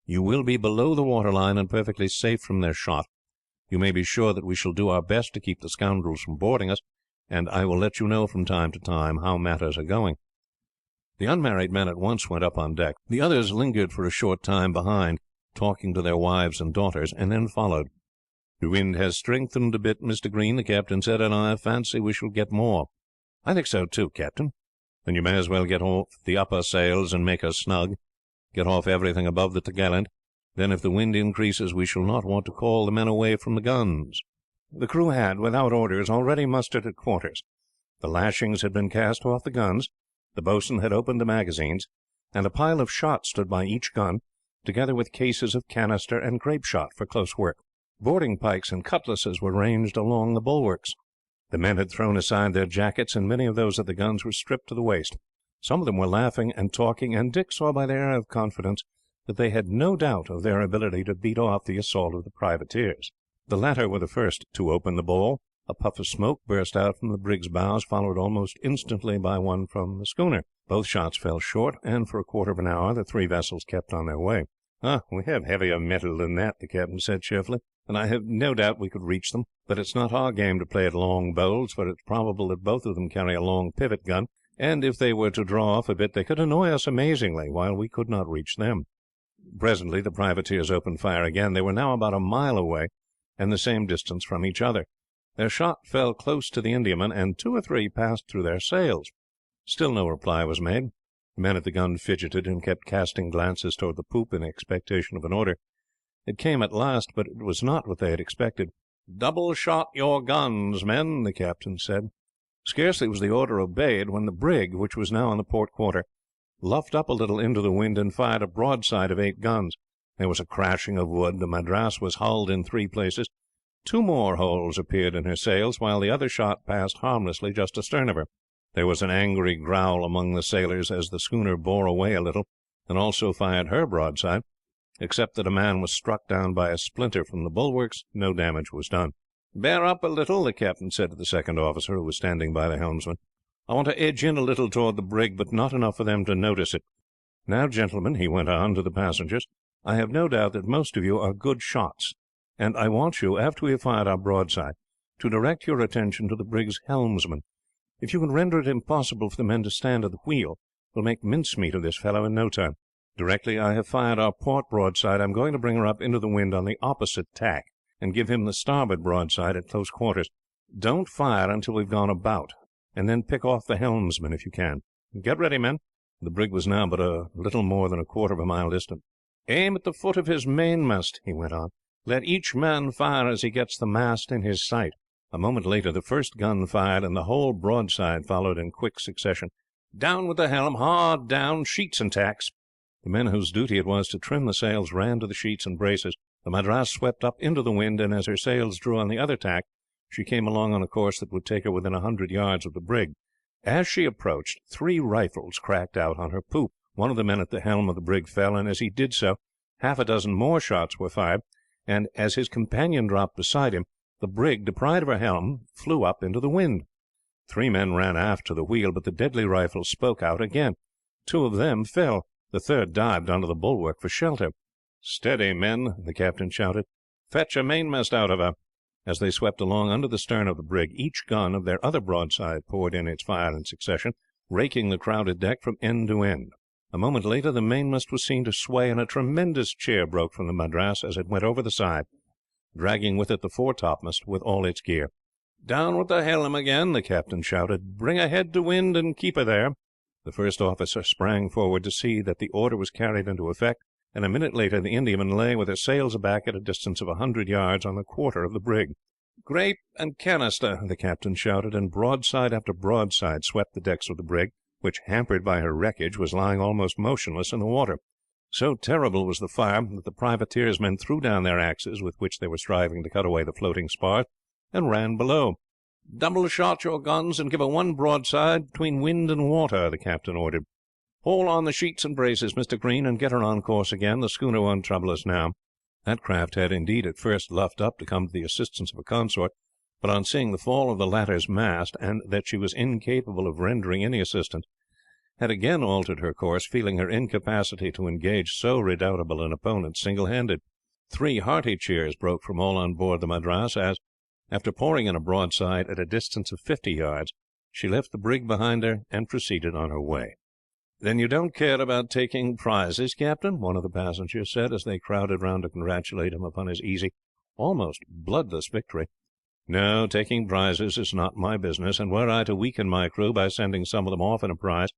You will be below the waterline and perfectly safe from their shot. You may be sure that we shall do our best to keep the scoundrels from boarding us, and I will let you know from time to time how matters are going." The unmarried men at once went up on deck. The others lingered for a short time behind, talking to their wives and daughters, and then followed. "The wind has strengthened a bit, Mr. Green," the captain said, "and I fancy we shall get more." "I think so too, Captain." "Then you may as well get off the upper sails and make her snug. Get off everything above the topgallant. Then if the wind increases we shall not want to call the men away from the guns." The crew had, without orders, already mustered at quarters. The lashings had been cast off the guns, the boatswain had opened the magazines, and a pile of shot stood by each gun, together with cases of canister and grape shot for close work. Boarding pikes and cutlasses were ranged along the bulwarks. The men had thrown aside their jackets, and many of those at the guns were stripped to the waist. Some of them were laughing and talking, and Dick saw by their air of confidence that they had no doubt of their ability to beat off the assault of the privateers. The latter were the first to open the ball. A puff of smoke burst out from the brig's bows, followed almost instantly by one from the schooner. Both shots fell short, and for a quarter of an hour the three vessels kept on their way. "We have heavier metal than that," the captain said cheerfully, "and I have no doubt we could reach them. But it's not our game to play at long bowls, for it's probable that both of them carry a long pivot gun, and if they were to draw off a bit they could annoy us amazingly, while we could not reach them." Presently the privateers opened fire again. They were now about a mile away, and the same distance from each other. Their shot fell close to the Indiaman, and two or three passed through their sails. Still no reply was made. The men at the gun fidgeted, and kept casting glances towards the poop in expectation of an order. It came at last, but it was not what they had expected. "Double shot your guns, men," the captain said. Scarcely was the order obeyed when the brig, which was now on the port quarter, luffed up a little into the wind and fired a broadside of 8 guns. There was a crashing of wood. The Madras was hulled in 3 places. 2 more holes appeared in her sails, while the other shot passed harmlessly just astern of her. There was an angry growl among the sailors as the schooner bore away a little, and also fired her broadside. Except that a man was struck down by a splinter from the bulwarks, no damage was done. "Bear up a little," the captain said to the second officer, who was standing by the helmsman. "I want to edge in a little toward the brig, but not enough for them to notice it. Now, gentlemen," he went on to the passengers, "I have no doubt that most of you are good shots, and I want you, after we have fired our broadside, to direct your attention to the brig's helmsman. If you can render it impossible for the men to stand at the wheel, we'll make mincemeat of this fellow in no time. Directly I have fired our port broadside, I am going to bring her up into the wind on the opposite tack, and give him the starboard broadside at close quarters. Don't fire until we've gone about, and then pick off the helmsman if you can. Get ready, men." The brig was now but a little more than a quarter of a mile distant. "Aim at the foot of his mainmast," he went on. "Let each man fire as he gets the mast in his sight." A moment later the first gun fired, and the whole broadside followed in quick succession. "Down with the helm, hard down, sheets and tacks." The men whose duty it was to trim the sails ran to the sheets and braces. The Madras swept up into the wind, and as her sails drew on the other tack, she came along on a course that would take her within 100 yards of the brig. As she approached, 3 rifles cracked out on her poop. One of the men at the helm of the brig fell, and as he did so, half a dozen more shots were fired, and as his companion dropped beside him, the brig, deprived of her helm, flew up into the wind. 3 men ran aft to the wheel, but the deadly rifles spoke out again. 2 of them fell. The third dived under the bulwark for shelter. "Steady, men," the captain shouted. "Fetch a mainmast out of her." As they swept along under the stern of the brig, each gun of their other broadside poured in its fire in succession, raking the crowded deck from end to end. A moment later the mainmast was seen to sway, and a tremendous cheer broke from the Madras as it went over the side, dragging with it the foretopmast with all its gear. "Down with the helm again," the captain shouted. "Bring a head to wind and keep her there." The first officer sprang forward to see that the order was carried into effect, and a minute later the Indiaman lay with her sails aback at a distance of 100 yards on the quarter of the brig. "Grape and canister," the captain shouted, and broadside after broadside swept the decks of the brig, which, hampered by her wreckage, was lying almost motionless in the water. So terrible was the fire that the privateer's men threw down their axes, with which they were striving to cut away the floating spars, and ran below. "Double shot your guns, and give her one broadside between wind and water," the captain ordered. "Haul on the sheets and braces, Mr. Green, and get her on course again. The schooner won't trouble us now." That craft had, indeed, at first luffed up to come to the assistance of her consort, but on seeing the fall of the latter's mast, and that she was incapable of rendering any assistance, had again altered her course, feeling her incapacity to engage so redoubtable an opponent single-handed. 3 hearty cheers broke from all on board the Madras as, after pouring in a broadside at a distance of 50 yards, she left the brig behind her and proceeded on her way. "Then you don't care about taking prizes, Captain?" one of the passengers said, as they crowded round to congratulate him upon his easy, almost bloodless victory. "No, taking prizes is not my business, and were I to weaken my crew by sending some of them off in a prize,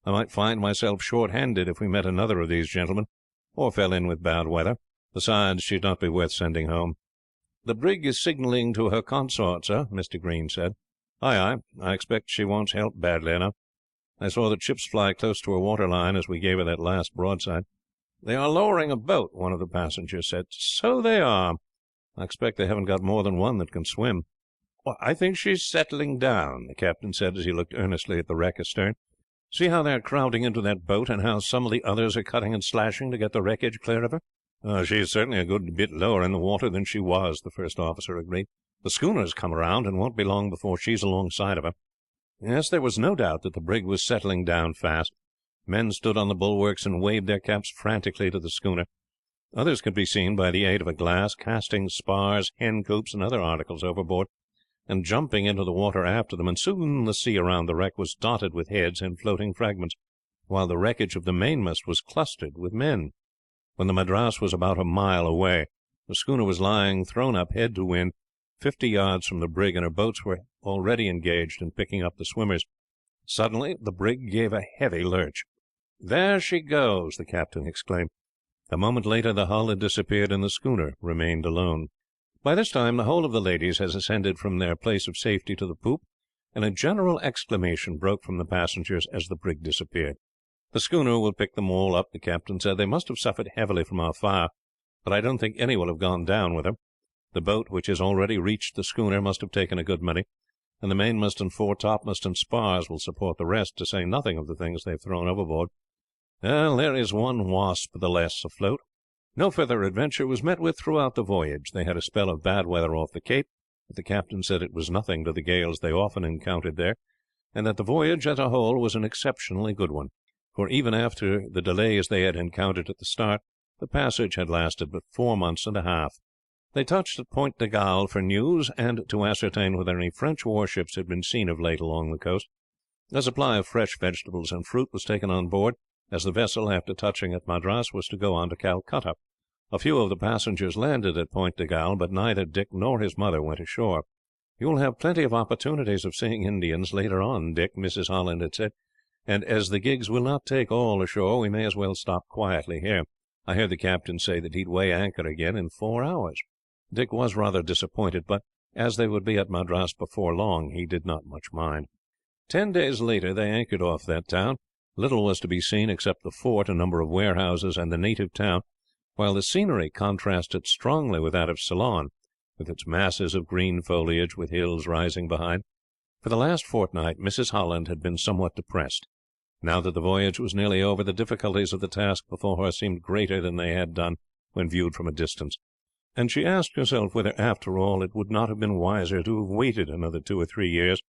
I might find myself short-handed if we met another of these gentlemen, or fell in with bad weather. Besides, she'd not be worth sending home." "The brig is signalling to her consort, sir," Mr. Green said. "Aye, aye. I expect she wants help badly enough. I saw the chips fly close to her waterline as we gave her that last broadside." "They are lowering a boat," one of the passengers said. "So they are. I expect they haven't got more than one that can swim." "I think she's settling down," the captain said, as he looked earnestly at the wreck astern. "See how they are crowding into that boat, and how some of the others are cutting and slashing to get the wreckage clear of her." "She is certainly a good bit lower in the water than she was," the first officer agreed. "The schooner's come round, and won't be long before she's alongside of her." Yes, there was no doubt that the brig was settling down fast. Men stood on the bulwarks and waved their caps frantically to the schooner. Others could be seen, by the aid of a glass, casting spars, hen coops, and other articles overboard, and jumping into the water after them, and soon the sea around the wreck was dotted with heads and floating fragments, while the wreckage of the mainmast was clustered with men. When the Madras was about a mile away, the schooner was lying thrown up head to wind, 50 yards from the brig, and her boats were already engaged in picking up the swimmers. Suddenly the brig gave a heavy lurch. "There she goes!" the captain exclaimed. A moment later the hull had disappeared, and the schooner remained alone. By this time the whole of the ladies had ascended from their place of safety to the poop, and a general exclamation broke from the passengers as the brig disappeared. "The schooner will pick them all up," the captain said. "They must have suffered heavily from our fire, but I don't think any will have gone down with her. The boat, which has already reached the schooner, must have taken a good many, and the mainmast and foretopmast and spars will support the rest, to say nothing of the things they have thrown overboard. Well, there is one wasp the less afloat." No further adventure was met with throughout the voyage. They had a spell of bad weather off the Cape, but the captain said it was nothing to the gales they often encountered there, and that the voyage as a whole was an exceptionally good one, for even after the delays they had encountered at the start, the passage had lasted but 4 months and a half. They touched at Point de Galle for news, and to ascertain whether any French warships had been seen of late along the coast. A supply of fresh vegetables and fruit was taken on board, as the vessel, after touching at Madras, was to go on to Calcutta. A few of the passengers landed at Point de Galle, but neither Dick nor his mother went ashore. "You will have plenty of opportunities of seeing Indians later on, Dick," Mrs. Holland had said, "and as the gigs will not take all ashore, we may as well stop quietly here. I heard the captain say that he would weigh anchor again in 4 hours." Dick was rather disappointed, but as they would be at Madras before long, he did not much mind. 10 days later they anchored off that town. Little was to be seen except the fort, a number of warehouses, and the native town, while the scenery contrasted strongly with that of Ceylon, with its masses of green foliage, with hills rising behind. For the last fortnight Mrs. Holland had been somewhat depressed. Now that the voyage was nearly over, the difficulties of the task before her seemed greater than they had done when viewed from a distance, and she asked herself whether, after all, it would not have been wiser to have waited another 2 or 3 years,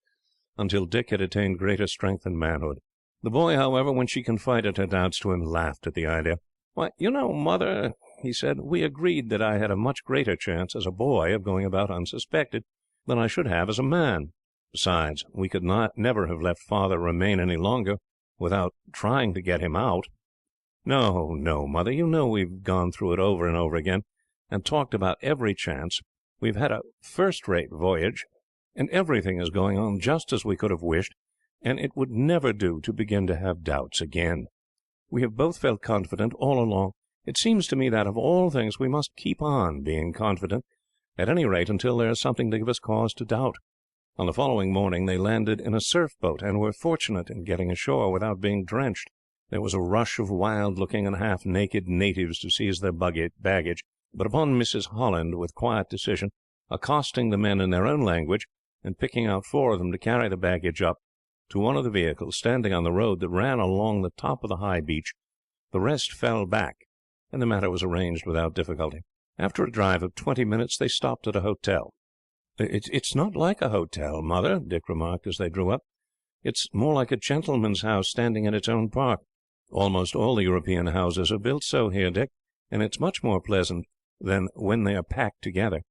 until Dick had attained greater strength and manhood. The boy, however, when she confided her doubts to him, laughed at the idea. "Why, you know, mother," he said, "we agreed that I had a much greater chance as a boy of going about unsuspected than I should have as a man. Besides, we could never have let father remain any longer without trying to get him out. No, no, mother, you know we've gone through it over and over again, and talked about every chance. We've had a first-rate voyage, and everything is going on just as we could have wished, and it would never do to begin to have doubts again. We have both felt confident all along. It seems to me that, of all things, we must keep on being confident, at any rate until there is something to give us cause to doubt." On the following morning they landed in a surf boat, and were fortunate in getting ashore without being drenched. There was a rush of wild-looking and half-naked natives to seize their baggage, but upon Mrs. Holland, with quiet decision, accosting the men in their own language, and picking out 4 of them to carry the baggage up to one of the vehicles standing on the road that ran along the top of the high beach, the rest fell back, and the matter was arranged without difficulty. After a drive of 20 minutes they stopped at a hotel. "It's not like a hotel, Mother," Dick remarked as they drew up. "It's more like a gentleman's house standing in its own park. Almost all the European houses are built so here, Dick, and it's much more pleasant than when they are packed together."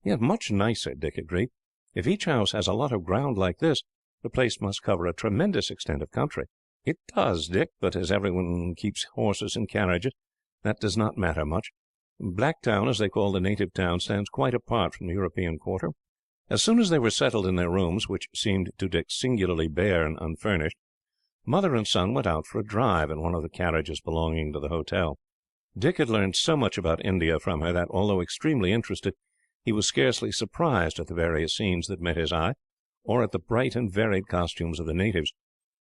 "Yes, much nicer," Dick agreed. "If each house has a lot of ground like this, the place must cover a tremendous extent of country." "It does, Dick, but as everyone keeps horses and carriages, that does not matter much. Blacktown, as they call the native town, stands quite apart from the European quarter." As soon as they were settled in their rooms, which seemed to Dick singularly bare and unfurnished, mother and son went out for a drive in one of the carriages belonging to the hotel. Dick had learned so much about India from her that, although extremely interested, he was scarcely surprised at the various scenes that met his eye, or at the bright and varied costumes of the natives.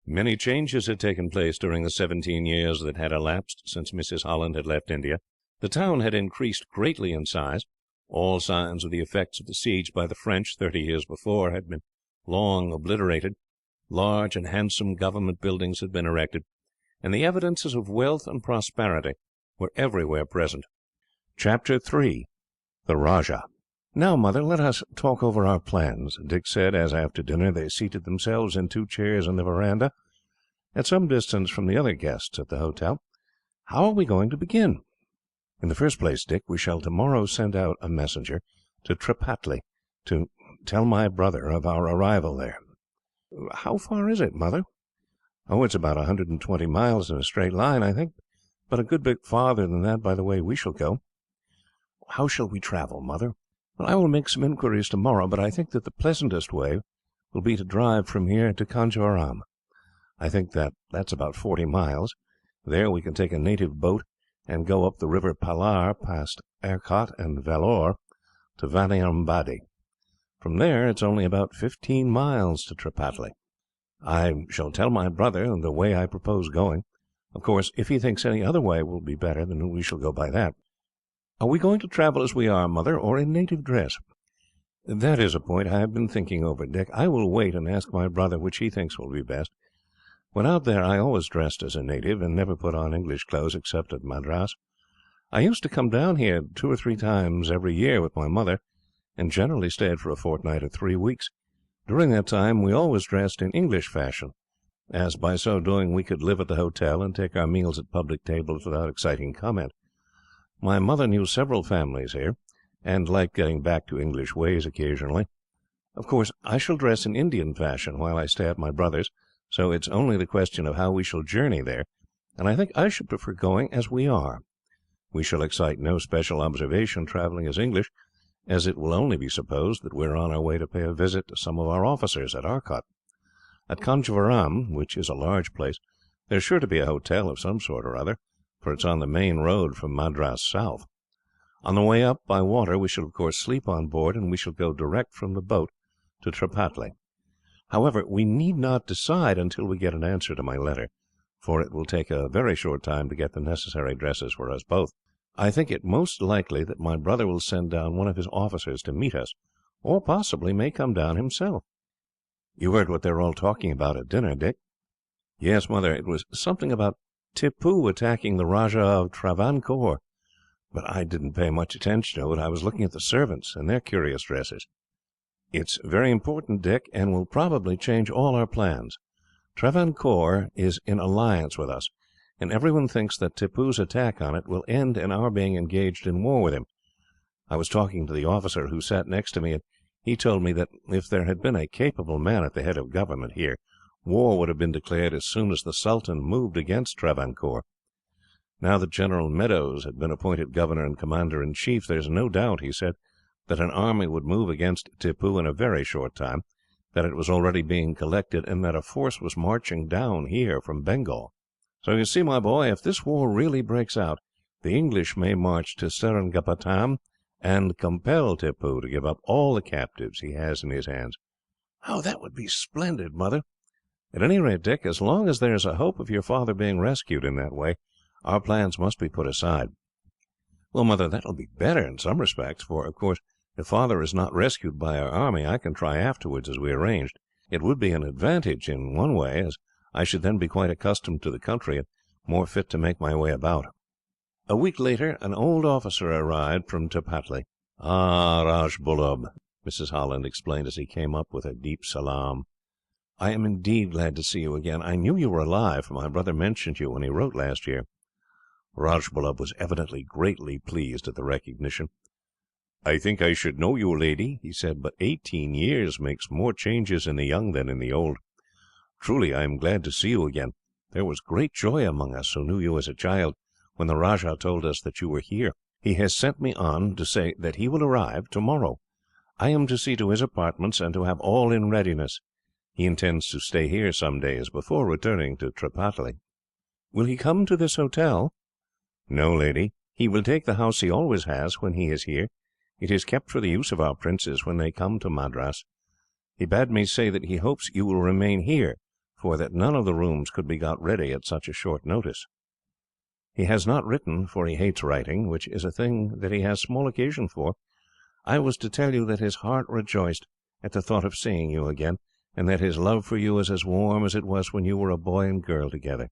Many changes had taken place during the 17 years that had elapsed since Mrs. Holland had left India. The town had increased greatly in size. All signs of the effects of the siege by the French 30 years before had been long obliterated. Large and handsome government buildings had been erected, and the evidences of wealth and prosperity were everywhere present. Chapter 3: The Rajah. "Now, Mother, let us talk over our plans," Dick said, as after dinner they seated themselves in 2 chairs in the verandah, at some distance from the other guests at the hotel. "How are we going to begin?" "In the first place, Dick, we shall tomorrow send out a messenger to Tripataly to tell my brother of our arrival there." "How far is it, Mother?" "Oh, it's about 120 miles in a straight line, I think, but a good bit farther than that by the way we shall go." "How shall we travel, Mother?" "Well, I will make some inquiries tomorrow, but I think that the pleasantest way will be to drive from here to Conjeveram. I think that is about 40 miles. There we can take a native boat and go up the river Palar past Arcot and Vellore to Vanniambadi. From there it is only about 15 miles to Tripataly. I shall tell my brother the way I propose going. Of course, if he thinks any other way will be better, then we shall go by that." "Are we going to travel as we are, Mother, or in native dress?" "That is a point I have been thinking over, Dick. I will wait and ask my brother which he thinks will be best. When out there I always dressed as a native, and never put on English clothes except at Madras. I used to come down here 2 or 3 times every year with my mother, and generally stayed for a fortnight or 3 weeks. During that time we always dressed in English fashion, as by so doing we could live at the hotel and take our meals at public tables without exciting comment. My mother knew several families here, and liked getting back to English ways occasionally. Of course, I shall dress in Indian fashion while I stay at my brother's, so it's only the question of how we shall journey there, and I think I should prefer going as we are. We shall excite no special observation travelling as English, as it will only be supposed that we are on our way to pay a visit to some of our officers at Arcot. At Conjeveram, which is a large place, there is sure to be a hotel of some sort or other, for it is on the main road from Madras south. On the way up by water we shall of course sleep on board, and we shall go direct from the boat to Tripataly. However, we need not decide until we get an answer to my letter, for it will take a very short time to get the necessary dresses for us both. I think it most likely that my brother will send down one of his officers to meet us, or possibly may come down himself." "You heard what they were all talking about at dinner, Dick?" "Yes, Mother. It was something about Tippoo attacking the Rajah of Travancore, but I didn't pay much attention to it. I was looking at the servants and their curious dresses." "It's very important, Dick, and will probably change all our plans. Travancore is in alliance with us, and everyone thinks that Tippoo's attack on it will end in our being engaged in war with him. I was talking to the officer who sat next to me, and he told me that if there had been a capable man at the head of government here, war would have been declared as soon as the Sultan moved against Travancore. Now that General Meadows has been appointed governor and commander in chief, there is no doubt, he said, that an army would move against Tippoo in a very short time, that it was already being collected, and that a force was marching down here from Bengal. So you see, my boy, if this war really breaks out, the English may march to Seringapatam and compel Tippoo to give up all the captives he has in his hands." "That would be splendid, Mother." "At any rate, Dick, as long as there is a hope of your father being rescued in that way, our plans must be put aside." "Well, Mother, that will be better in some respects, for, of course, if Father is not rescued by our army, I can try afterwards as we arranged. It would be an advantage in one way, as I should then be quite accustomed to the country, and more fit to make my way about." A week later an old officer arrived from Tripataly. "Ah, Rajbullub," Mrs. Holland explained as he came up with a deep salaam. "I am indeed glad to see you again. I knew you were alive, for my brother mentioned you when he wrote last year." Rajbullub was evidently greatly pleased at the recognition. "I think I should know you, lady," he said, "but 18 years makes more changes in the young than in the old. Truly I am glad to see you again. There was great joy among us, who knew you as a child, when the Rajah told us that you were here. He has sent me on to say that he will arrive tomorrow. I am to see to his apartments, and to have all in readiness. He intends to stay here some days before returning to Tripataly." "Will he come to this hotel?" "No, lady. He will take the house he always has when he is here. It is kept for the use of our princes when they come to Madras. He bade me say that he hopes you will remain here, for that none of the rooms could be got ready at such a short notice. He has not written, for he hates writing, which is a thing that he has small occasion for. I was to tell you that his heart rejoiced at the thought of seeing you again, and that his love for you is as warm as it was when you were a boy and girl together.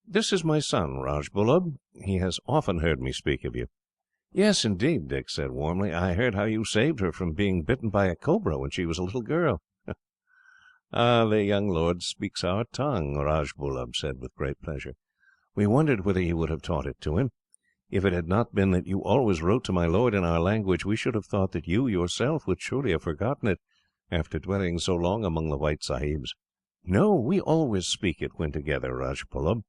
This is my son, Rajbullub. He has often heard me speak of you." "Yes, indeed," Dick said warmly. "I heard how you saved her from being bitten by a cobra when she was a little girl." "Ah, the young lord speaks our tongue," Rajbullub said with great pleasure. "We wondered whether you would have taught it to him. If it had not been that you always wrote to my lord in our language, we should have thought that you, yourself, would surely have forgotten it, after dwelling so long among the white sahibs." "No, we always speak it when together, Rajbullub.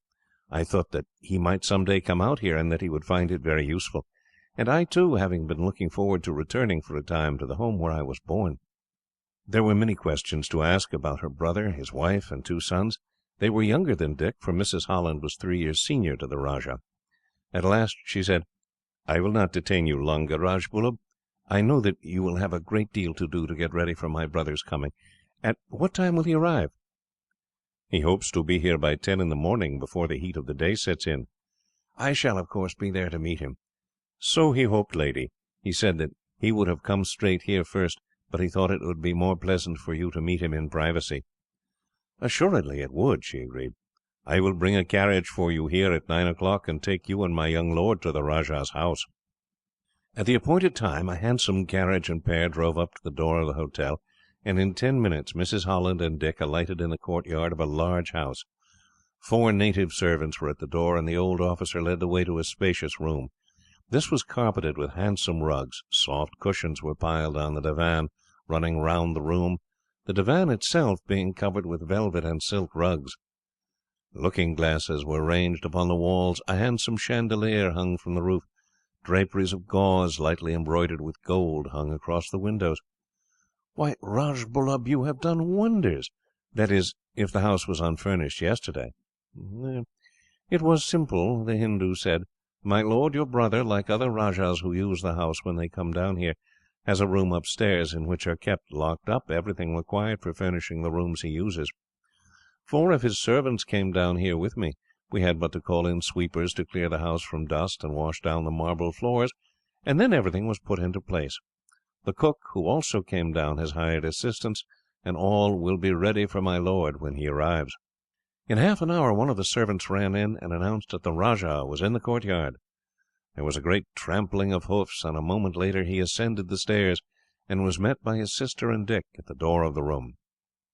I thought that he might some day come out here, and that he would find it very useful. And I, too, having been looking forward to returning for a time to the home where I was born." There were many questions to ask about her brother, his wife, and 2 sons. They were younger than Dick, for Mrs. Holland was 3 years senior to the Rajah. At last she said: "I will not detain you longer, Rajbullub. I know that you will have a great deal to do to get ready for my brother's coming. At what time will he arrive?" "He hopes to be here by 10 in the morning, before the heat of the day sets in." "I shall, of course, be there to meet him." "So he hoped, lady. He said that he would have come straight here first, but he thought it would be more pleasant for you to meet him in privacy." "Assuredly it would," she agreed. "I will bring a carriage for you here at 9 o'clock, and take you and my young lord to the Rajah's house." At the appointed time a handsome carriage and pair drove up to the door of the hotel, and in 10 minutes Mrs. Holland and Dick alighted in the courtyard of a large house. 4 native servants were at the door, and the old officer led the way to a spacious room. This was carpeted with handsome rugs. Soft cushions were piled on the divan running round the room, the divan itself being covered with velvet and silk rugs. Looking glasses were ranged upon the walls, a handsome chandelier hung from the roof, draperies of gauze lightly embroidered with gold hung across the windows. "Why, Rajbullub, you have done wonders! That is, if the house was unfurnished yesterday." "It was simple," the Hindoo said. "My lord, your brother, like other rajahs who use the house when they come down here, has a room upstairs, in which are kept, locked up, everything required for furnishing the rooms he uses. 4 of his servants came down here with me. We had but to call in sweepers to clear the house from dust, and wash down the marble floors, and then everything was put into place. The cook, who also came down, has hired assistants, and all will be ready for my lord when he arrives." In half an hour one of the servants ran in, and announced that the Rajah was in the courtyard. There was a great trampling of hoofs, and a moment later he ascended the stairs, and was met by his sister and Dick at the door of the room.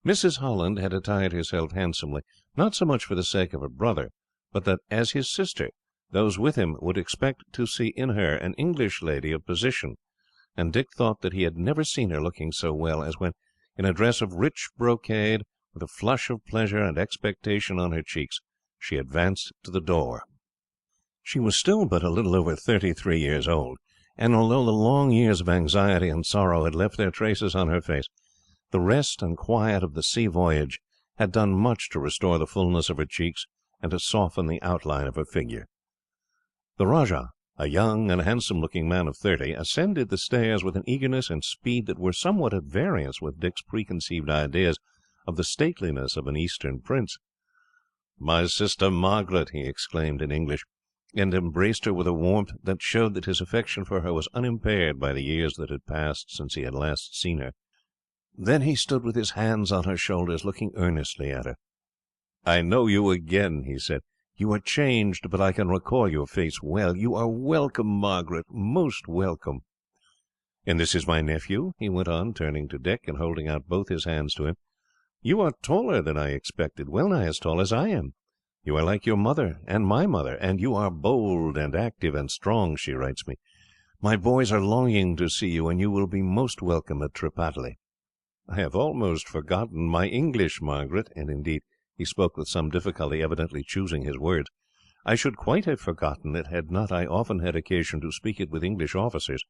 Mrs. Holland had attired herself handsomely, not so much for the sake of her brother, but that, as his sister, those with him would expect to see in her an English lady of position, and Dick thought that he had never seen her looking so well as when, in a dress of rich brocade, with a flush of pleasure and expectation on her cheeks, she advanced to the door. She was still but a little over 33 years old, and although the long years of anxiety and sorrow had left their traces on her face, the rest and quiet of the sea voyage had done much to restore the fullness of her cheeks and to soften the outline of her figure. The Rajah, a young and handsome looking man of 30, ascended the stairs with an eagerness and speed that were somewhat at variance with Dick's preconceived ideas of the stateliness of an Eastern prince. "My sister Margaret!" he exclaimed in English, and embraced her with a warmth that showed that his affection for her was unimpaired by the years that had passed since he had last seen her. Then he stood with his hands on her shoulders, looking earnestly at her. "I know you again," he said. "You are changed, but I can recall your face well. You are welcome, Margaret, most welcome. And this is my nephew?" he went on, turning to Dick and holding out both his hands to him. "You are taller than I expected, well nigh as tall as I am. You are like your mother and my mother, and you are bold and active and strong," she writes me. "My boys are longing to see you, and you will be most welcome at Tripataly." "I have almost forgotten my English, Margaret," and indeed he spoke with some difficulty, evidently choosing his words. "I should quite have forgotten it had not I often had occasion to speak it with English officers.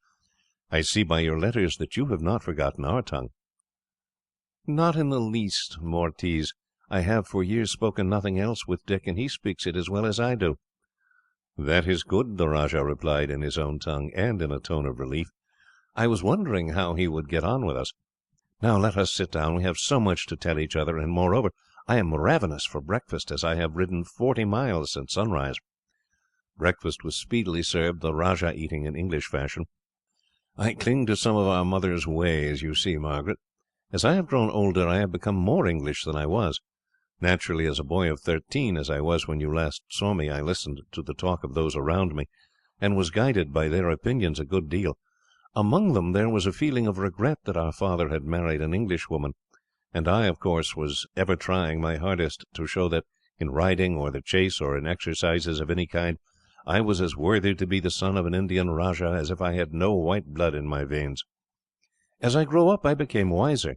I see by your letters that you have not forgotten our tongue." "Not in the least, Mortiz. I have for years spoken nothing else with Dick, and he speaks it as well as I do." "That is good," the Rajah replied in his own tongue, and in a tone of relief. "I was wondering how he would get on with us. Now let us sit down. We have so much to tell each other, and moreover I am ravenous for breakfast, as I have ridden 40 miles since sunrise." Breakfast was speedily served, the Rajah eating in English fashion. "I cling to some of our mother's ways, you see, Margaret. As I have grown older I have become more English than I was. Naturally, as a boy of 13, as I was when you last saw me, I listened to the talk of those around me, and was guided by their opinions a good deal. Among them there was a feeling of regret that our father had married an Englishwoman, and I, of course, was ever trying my hardest to show that, in riding or the chase, or in exercises of any kind, I was as worthy to be the son of an Indian rajah as if I had no white blood in my veins. As I grew up I became wiser.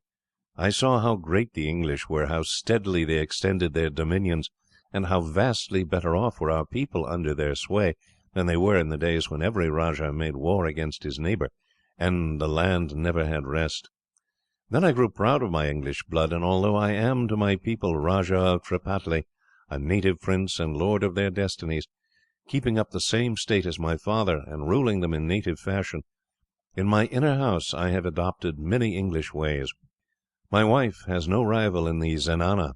I saw how great the English were, how steadily they extended their dominions, and how vastly better off were our people under their sway than they were in the days when every rajah made war against his neighbour, and the land never had rest. Then I grew proud of my English blood, and although I am to my people Rajah of Tripataly, a native prince and lord of their destinies, keeping up the same state as my father and ruling them in native fashion, in my inner house I have adopted many English ways. My wife has no rival in the zenana.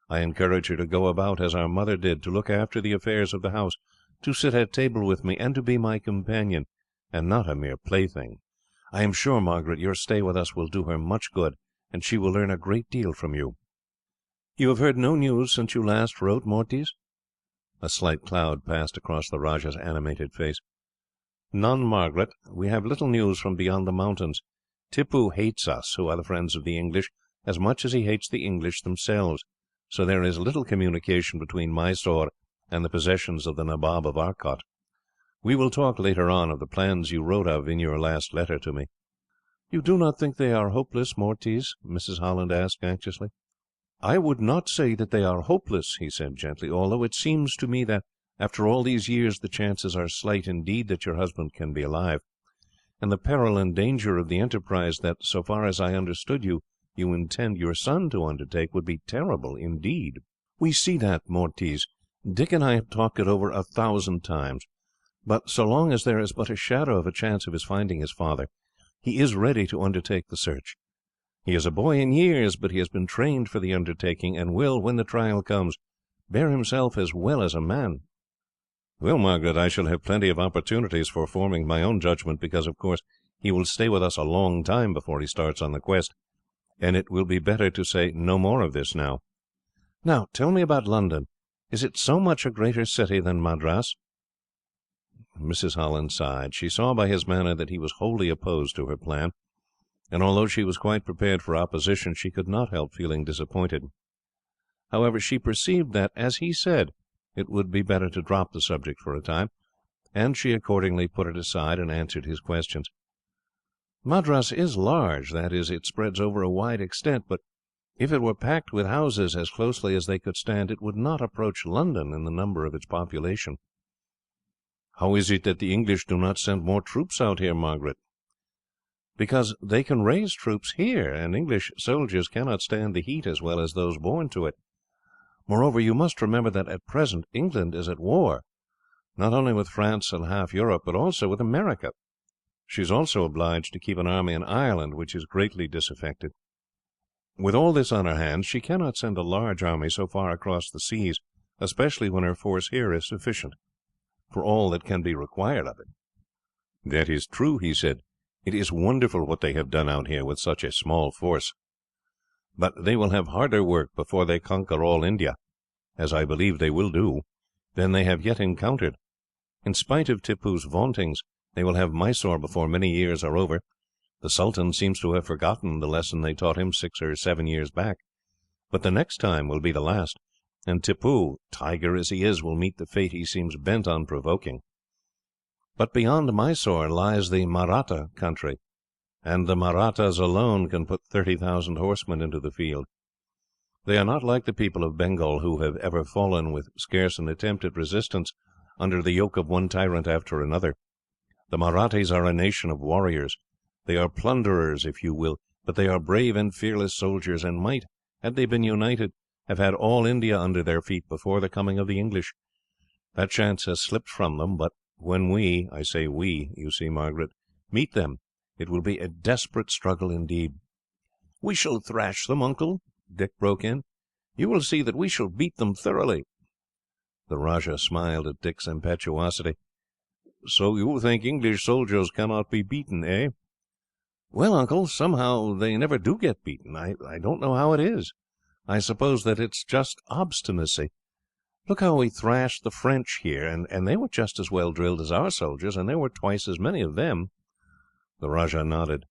I encourage her to go about as our mother did, to look after the affairs of the house, to sit at table with me, and to be my companion, and not a mere plaything. I am sure, Margaret, your stay with us will do her much good, and she will learn a great deal from you." "You have heard no news since you last wrote, Mortiz?" A slight cloud passed across the Rajah's animated face. "None, Margaret. We have little news from beyond the mountains. Tippoo hates us, who are the friends of the English, as much as he hates the English themselves, so there is little communication between Mysore and the possessions of the Nabob of Arcot. We will talk later on of the plans you wrote of in your last letter to me." "You do not think they are hopeless, Mortiz?" Mrs. Holland asked anxiously. "I would not say that they are hopeless," he said gently, "although it seems to me that, after all these years, the chances are slight indeed that your husband can be alive, and the peril and danger of the enterprise that, so far as I understood you, you intend your son to undertake would be terrible, indeed." "We see that, Mortiz. Dick and I have talked it over 1,000 times. But so long as there is but a shadow of a chance of his finding his father, he is ready to undertake the search. He is a boy in years, but he has been trained for the undertaking, and will, when the trial comes, bear himself as well as a man." "Well, Margaret, I shall have plenty of opportunities for forming my own judgment, because, of course, he will stay with us a long time before he starts on the quest, and it will be better to say no more of this now. Now, tell me about London. Is it so much a greater city than Madras?" Mrs. Holland sighed. She saw by his manner that he was wholly opposed to her plan, and although she was quite prepared for opposition, she could not help feeling disappointed. However, she perceived that, as he said, it would be better to drop the subject for a time, and she accordingly put it aside and answered his questions. "Madras is large, that is, it spreads over a wide extent, but if it were packed with houses as closely as they could stand, it would not approach London in the number of its population." "How is it that the English do not send more troops out here, Margaret?" "Because they can raise troops here, and English soldiers cannot stand the heat as well as those born to it. Moreover, you must remember that at present England is at war, not only with France and half Europe, but also with America. She is also obliged to keep an army in Ireland, which is greatly disaffected. With all this on her hands, she cannot send a large army so far across the seas, especially when her force here is sufficient for all that can be required of it." "That is true," he said. "It is wonderful what they have done out here with such a small force. But they will have harder work before they conquer all India, as I believe they will do, than they have yet encountered. In spite of Tippoo's vauntings, they will have Mysore before many years are over. The Sultan seems to have forgotten the lesson they taught him 6 or 7 years back. But the next time will be the last, and Tippoo, tiger as he is, will meet the fate he seems bent on provoking. But beyond Mysore lies the Mahratta country, and the Mahrattas alone can put 30,000 horsemen into the field. They are not like the people of Bengal, who have ever fallen with scarce an attempt at resistance under the yoke of one tyrant after another. The Mahrattis are a nation of warriors. They are plunderers, if you will, but they are brave and fearless soldiers, and might, had they been united, have had all India under their feet before the coming of the English. That chance has slipped from them, but when we, I say we, you see, Margaret, meet them, it will be a desperate struggle indeed." "We shall thrash them, uncle," Dick broke in. "You will see that we shall beat them thoroughly." The Rajah smiled at Dick's impetuosity. "So you think English soldiers cannot be beaten, eh?" "Well, uncle, somehow they never do get beaten. I don't know how it is. I suppose that it's just obstinacy. Look how we thrashed the French here, and they were just as well drilled as our soldiers, and there were twice as many of them." The Rajah nodded.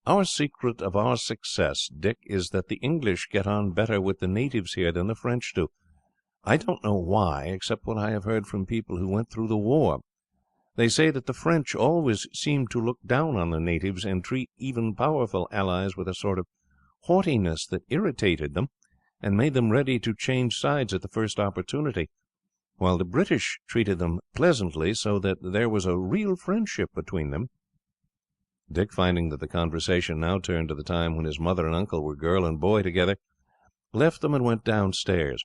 "Our secret of our success, Dick, is that the English get on better with the natives here than the French do. I don't know why, except what I have heard from people who went through the war. They say that the French always seemed to look down on the natives, and treat even powerful allies with a sort of haughtiness that irritated them, and made them ready to change sides at the first opportunity, while the British treated them pleasantly, so that there was a real friendship between them." Dick, finding that the conversation now turned to the time when his mother and uncle were girl and boy together, left them and went downstairs.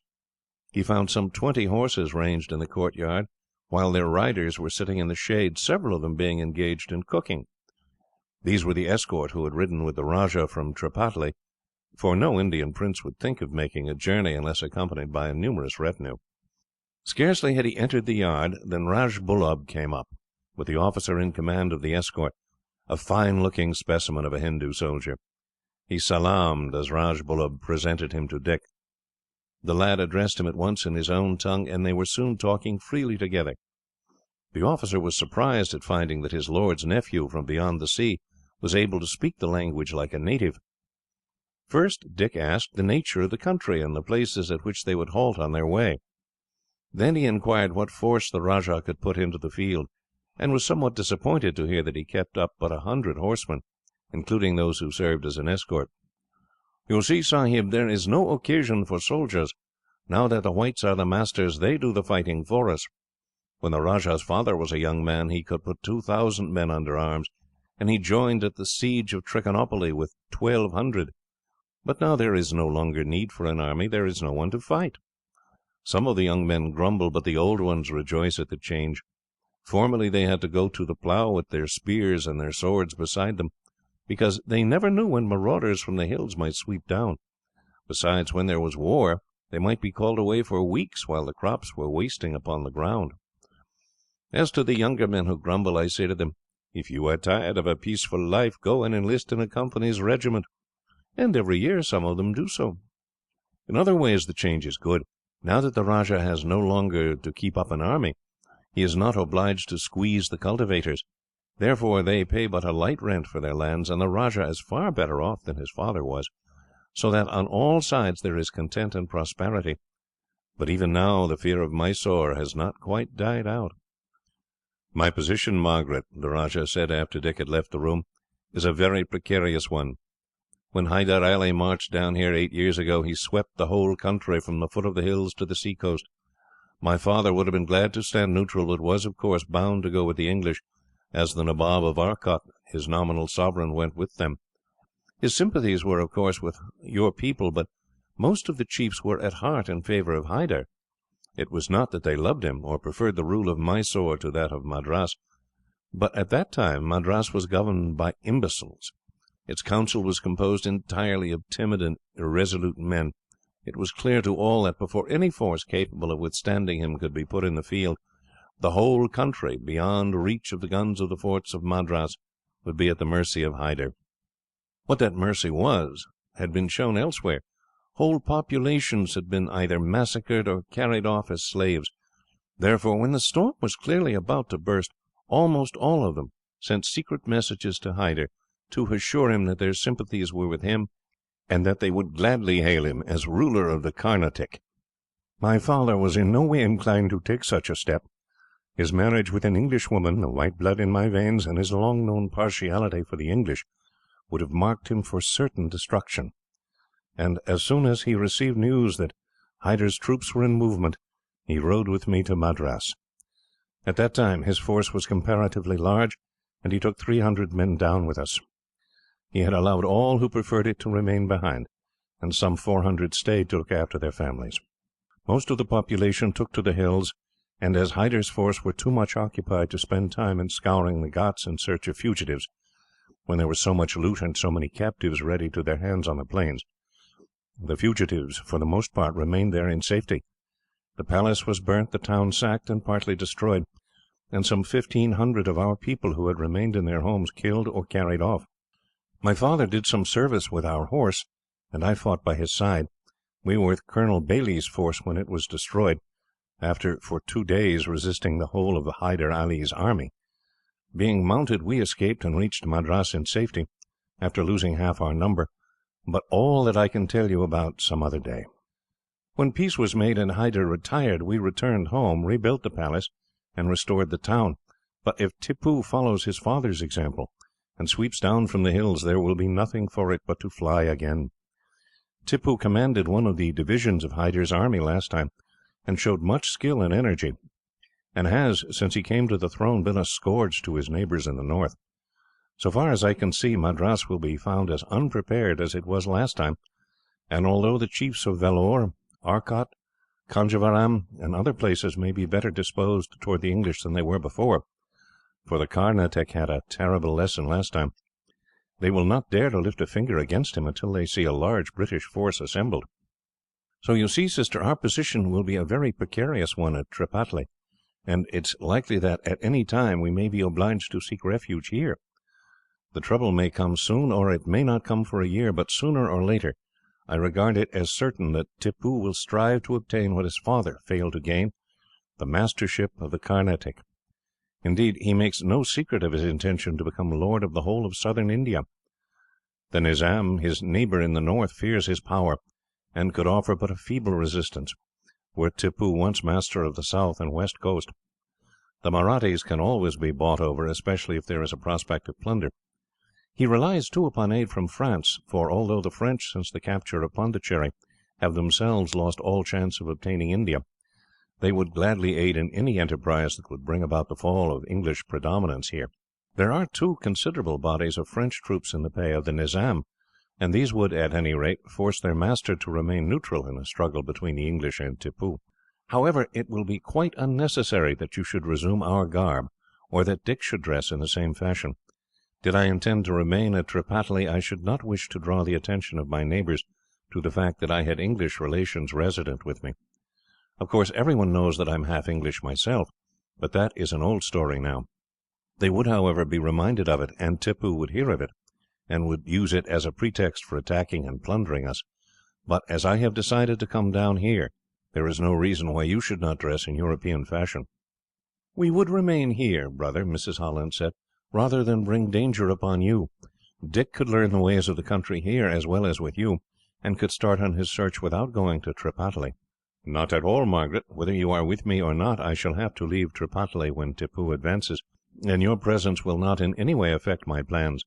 He found some 20 horses ranged in the courtyard, while their riders were sitting in the shade, several of them being engaged in cooking. These were the escort who had ridden with the Rajah from Tripataly, for no Indian prince would think of making a journey unless accompanied by a numerous retinue. Scarcely had he entered the yard than Rajbullub came up, with the officer in command of the escort, a fine-looking specimen of a Hindu soldier. He salaamed as Rajbullub presented him to Dick. The lad addressed him at once in his own tongue, and they were soon talking freely together. The officer was surprised at finding that his lord's nephew from beyond the sea was able to speak the language like a native. First Dick asked the nature of the country, and the places at which they would halt on their way. Then he inquired what force the Rajah could put into the field, and was somewhat disappointed to hear that he kept up but 100 horsemen, including those who served as an escort. "You see, Sahib, there is no occasion for soldiers. Now that the whites are the masters, they do the fighting for us. When the Rajah's father was a young man, he could put 2,000 men under arms, and he joined at the siege of Trichinopoly with 1,200. But now there is no longer need for an army. There is no one to fight. Some of the young men grumble, but the old ones rejoice at the change. Formerly they had to go to the plough with their spears and their swords beside them, because they never knew when marauders from the hills might sweep down. Besides, when there was war, they might be called away for weeks while the crops were wasting upon the ground. As to the younger men who grumble, I say to them, if you are tired of a peaceful life, go and enlist in a company's regiment, and every year some of them do so. In other ways the change is good. Now that the Rajah has no longer to keep up an army, he is not obliged to squeeze the cultivators. Therefore they pay but a light rent for their lands, and the Rajah is far better off than his father was, so that on all sides there is content and prosperity. But even now the fear of Mysore has not quite died out." "My position, Margaret," the Rajah said after Dick had left the room, "is a very precarious one. When Hyder Ali marched down here 8 years ago, he swept the whole country from the foot of the hills to the sea coast. My father would have been glad to stand neutral, but was, of course, bound to go with the English, as the Nabob of Arcot, his nominal sovereign, went with them. His sympathies were, of course, with your people, but most of the chiefs were at heart in favour of Hyder. It was not that they loved him, or preferred the rule of Mysore to that of Madras, but at that time Madras was governed by imbeciles. Its council was composed entirely of timid and irresolute men. It was clear to all that, before any force capable of withstanding him could be put in the field, the whole country, beyond reach of the guns of the forts of Madras, would be at the mercy of Hyder. What that mercy was had been shown elsewhere. Whole populations had been either massacred or carried off as slaves. Therefore, when the storm was clearly about to burst, almost all of them sent secret messages to Hyder to assure him that their sympathies were with him, and that they would gladly hail him as ruler of the Carnatic. My father was in no way inclined to take such a step. His marriage with an Englishwoman, the white blood in my veins, and his long-known partiality for the English, would have marked him for certain destruction. And as soon as he received news that Hyder's troops were in movement, he rode with me to Madras. At that time his force was comparatively large, and he took 300 men down with us. He had allowed all who preferred it to remain behind, and some 400 stayed to look after their families. Most of the population took to the hills, and as Hyder's force were too much occupied to spend time in scouring the ghauts in search of fugitives, when there was so much loot and so many captives ready to their hands on the plains, the fugitives for the most part remained there in safety. The palace was burnt, the town sacked and partly destroyed, and some 1,500 of our people who had remained in their homes killed or carried off. My father did some service with our horse, and I fought by his side. We were with Colonel Bailey's force when it was destroyed, after for 2 days resisting the whole of Hyder Ali's army. Being mounted, we escaped and reached Madras in safety, after losing half our number, but all that I can tell you about some other day. When peace was made and Hyder retired, we returned home, rebuilt the palace, and restored the town. But if Tippoo follows his father's example, and sweeps down from the hills, there will be nothing for it but to fly again. Tippoo commanded one of the divisions of Hyder's army last time, and showed much skill and energy, and has, since he came to the throne, been a scourge to his neighbours in the north. So far as I can see, Madras will be found as unprepared as it was last time, and although the chiefs of Vellore, Arcot, Conjeveram, and other places may be better disposed toward the English than they were before, for the Carnatic had a terrible lesson last time, they will not dare to lift a finger against him until they see a large British force assembled. So you see, sister, our position will be a very precarious one at Tripataly, and it's likely that at any time we may be obliged to seek refuge here. The trouble may come soon, or it may not come for a year, but sooner or later I regard it as certain that Tippoo will strive to obtain what his father failed to gain, the mastership of the Carnatic. Indeed, he makes no secret of his intention to become lord of the whole of southern India. The Nizam, his neighbour in the north, fears his power, and could offer but a feeble resistance, were Tippoo once master of the south and west coast. The Mahrattis can always be bought over, especially if there is a prospect of plunder. He relies, too, upon aid from France, for although the French, since the capture of Pondicherry, have themselves lost all chance of obtaining India, they would gladly aid in any enterprise that would bring about the fall of English predominance here. There are, too, considerable bodies of French troops in the pay of the Nizam, and these would, at any rate, force their master to remain neutral in a struggle between the English and Tippoo. However, it will be quite unnecessary that you should resume our garb, or that Dick should dress in the same fashion. Did I intend to remain at Tripataly, I should not wish to draw the attention of my neighbours to the fact that I had English relations resident with me. Of course, everyone knows that I am half English myself, but that is an old story now. They would, however, be reminded of it, and Tippoo would hear of it, and would use it as a pretext for attacking and plundering us. But as I have decided to come down here, there is no reason why you should not dress in European fashion." "We would remain here, brother," Mrs. Holland said, "rather than bring danger upon you. Dick could learn the ways of the country here, as well as with you, and could start on his search without going to Tripataly." "Not at all, Margaret. Whether you are with me or not, I shall have to leave Tripataly when Tippoo advances, and your presence will not in any way affect my plans.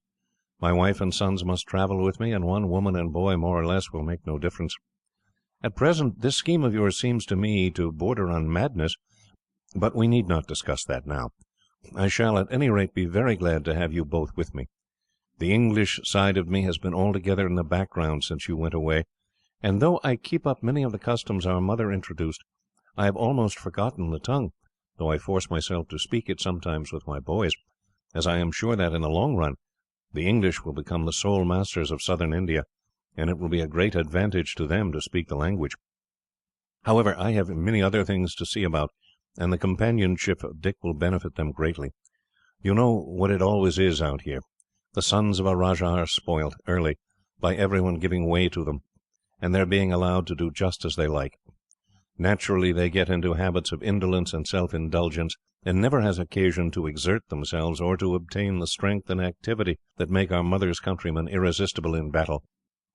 My wife and sons must travel with me, and one woman and boy, more or less, will make no difference. At present, this scheme of yours seems to me to border on madness, but we need not discuss that now. I shall, at any rate, be very glad to have you both with me. The English side of me has been altogether in the background since you went away, and though I keep up many of the customs our mother introduced, I have almost forgotten the tongue, though I force myself to speak it sometimes with my boys, as I am sure that, in the long run, the English will become the sole masters of southern India, and it will be a great advantage to them to speak the language. However, I have many other things to see about, and the companionship of Dick will benefit them greatly. You know what it always is out here. The sons of a rajah are spoilt, early, by everyone giving way to them, and their being allowed to do just as they like. Naturally, they get into habits of indolence and self-indulgence, and never has occasion to exert themselves, or to obtain the strength and activity that make our mother's countrymen irresistible in battle.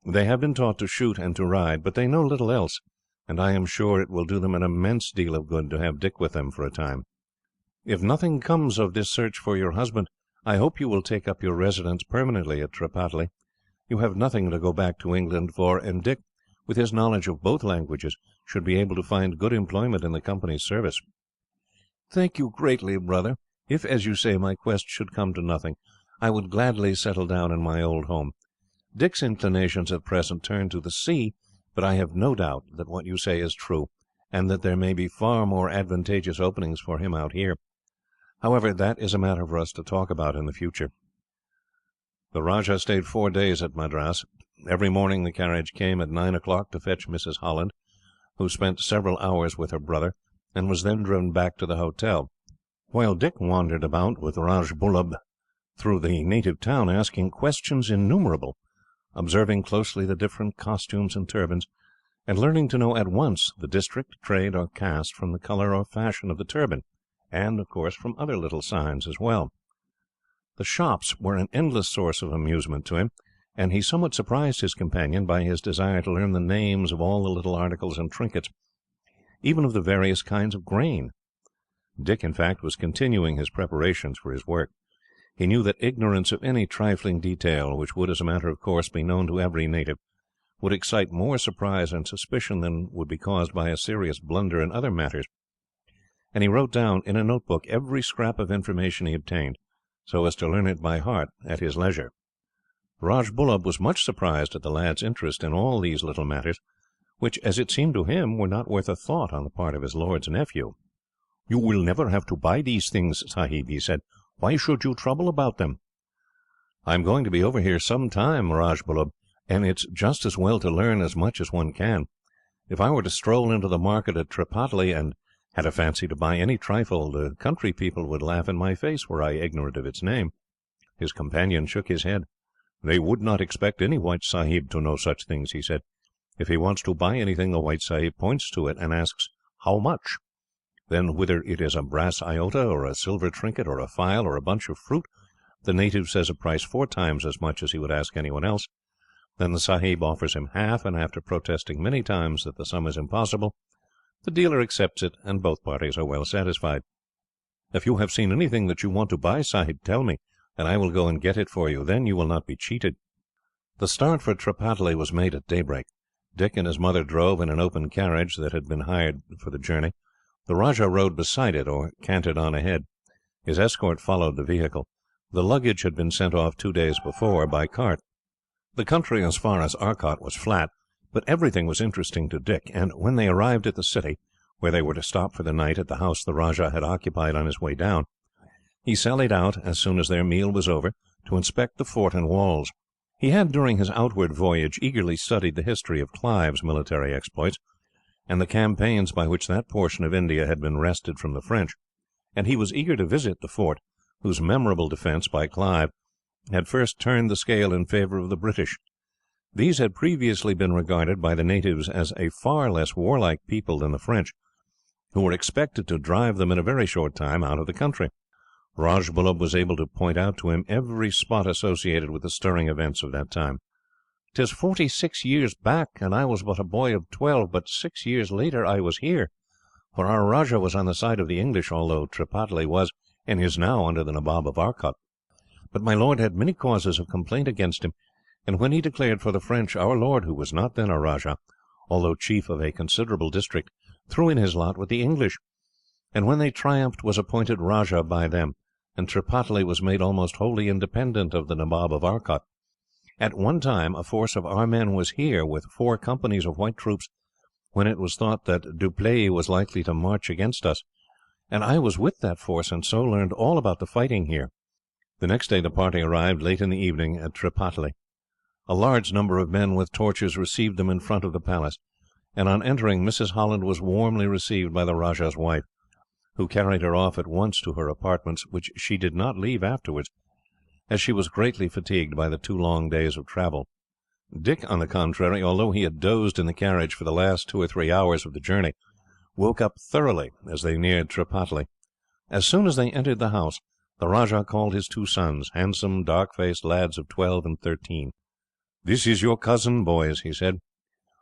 They have been taught to shoot and to ride, but they know little else, and I am sure it will do them an immense deal of good to have Dick with them for a time. If nothing comes of this search for your husband, I hope you will take up your residence permanently at Tripataly. You have nothing to go back to England for, and Dick, with his knowledge of both languages, should be able to find good employment in the Company's service." "Thank you greatly, brother. If, as you say, my quest should come to nothing, I would gladly settle down in my old home. Dick's inclinations at present turn to the sea, but I have no doubt that what you say is true, and that there may be far more advantageous openings for him out here. However, that is a matter for us to talk about in the future." The Rajah stayed 4 days at Madras. Every morning the carriage came at 9 o'clock to fetch Mrs. Holland, who spent several hours with her brother, and was then driven back to the hotel, while Dick wandered about with Rajbullub through the native town, asking questions innumerable, observing closely the different costumes and turbans, and learning to know at once the district, trade, or caste from the colour or fashion of the turban, and, of course, from other little signs as well. The shops were an endless source of amusement to him, and he somewhat surprised his companion by his desire to learn the names of all the little articles and trinkets, even of the various kinds of grain. Dick, in fact, was continuing his preparations for his work. He knew that ignorance of any trifling detail, which would, as a matter of course, be known to every native, would excite more surprise and suspicion than would be caused by a serious blunder in other matters, and he wrote down in a notebook every scrap of information he obtained, so as to learn it by heart at his leisure. Rajbullub was much surprised at the lad's interest in all these little matters, which, as it seemed to him, were not worth a thought on the part of his lord's nephew. "You will never have to buy these things, Sahib," he said. "Why should you trouble about them?" "I am going to be over here some time, Rajbullub, and it is just as well to learn as much as one can. If I were to stroll into the market at Tripataly, and had a fancy to buy any trifle, the country people would laugh in my face were I ignorant of its name." His companion shook his head. "They would not expect any white sahib to know such things," he said. "If he wants to buy anything, the white sahib points to it and asks, 'How much?' Then, whether it is a brass iota, or a silver trinket, or a file, or a bunch of fruit, the native says a price 4 times as much as he would ask anyone else. Then the sahib offers him half, and after protesting many times that the sum is impossible, the dealer accepts it, and both parties are well satisfied. If you have seen anything that you want to buy, Sahib, tell me, and I will go and get it for you. Then you will not be cheated." The start for Tripataly was made at daybreak. Dick and his mother drove in an open carriage that had been hired for the journey. The Rajah rode beside it, or cantered on ahead. His escort followed the vehicle. The luggage had been sent off 2 days before, by cart. The country as far as Arcot was flat, but everything was interesting to Dick, and when they arrived at the city, where they were to stop for the night at the house the Rajah had occupied on his way down, he sallied out, as soon as their meal was over, to inspect the fort and walls. He had, during his outward voyage, eagerly studied the history of Clive's military exploits, and the campaigns by which that portion of India had been wrested from the French, and he was eager to visit the fort, whose memorable defence by Clive had first turned the scale in favour of the British. These had previously been regarded by the natives as a far less warlike people than the French, who were expected to drive them in a very short time out of the country. Rajbullub was able to point out to him every spot associated with the stirring events of that time. "'Tis 46 years back, and I was but a boy of 12, but 6 years later I was here, for our Rajah was on the side of the English, although Tripataly was, and is now, under the Nabob of Arcot. But my lord had many causes of complaint against him, and when he declared for the French, our lord, who was not then a Rajah, although chief of a considerable district, threw in his lot with the English, and when they triumphed was appointed rajah by them, and Tripataly was made almost wholly independent of the Nabob of Arcot. At one time a force of our men was here, with 4 companies of white troops, when it was thought that Dupleix was likely to march against us, and I was with that force, and so learned all about the fighting here." The next day the party arrived, late in the evening, at Tripataly. A large number of men with torches received them in front of the palace, and on entering Mrs. Holland was warmly received by the rajah's wife, who carried her off at once to her apartments, which she did not leave afterwards, as she was greatly fatigued by the 2 long days of travel. Dick, on the contrary, although he had dozed in the carriage for the last 2 or 3 hours of the journey, woke up thoroughly as they neared Tripataly. As soon as they entered the house, the rajah called his 2 sons, handsome, dark-faced lads of 12 and 13. "This is your cousin, boys," he said.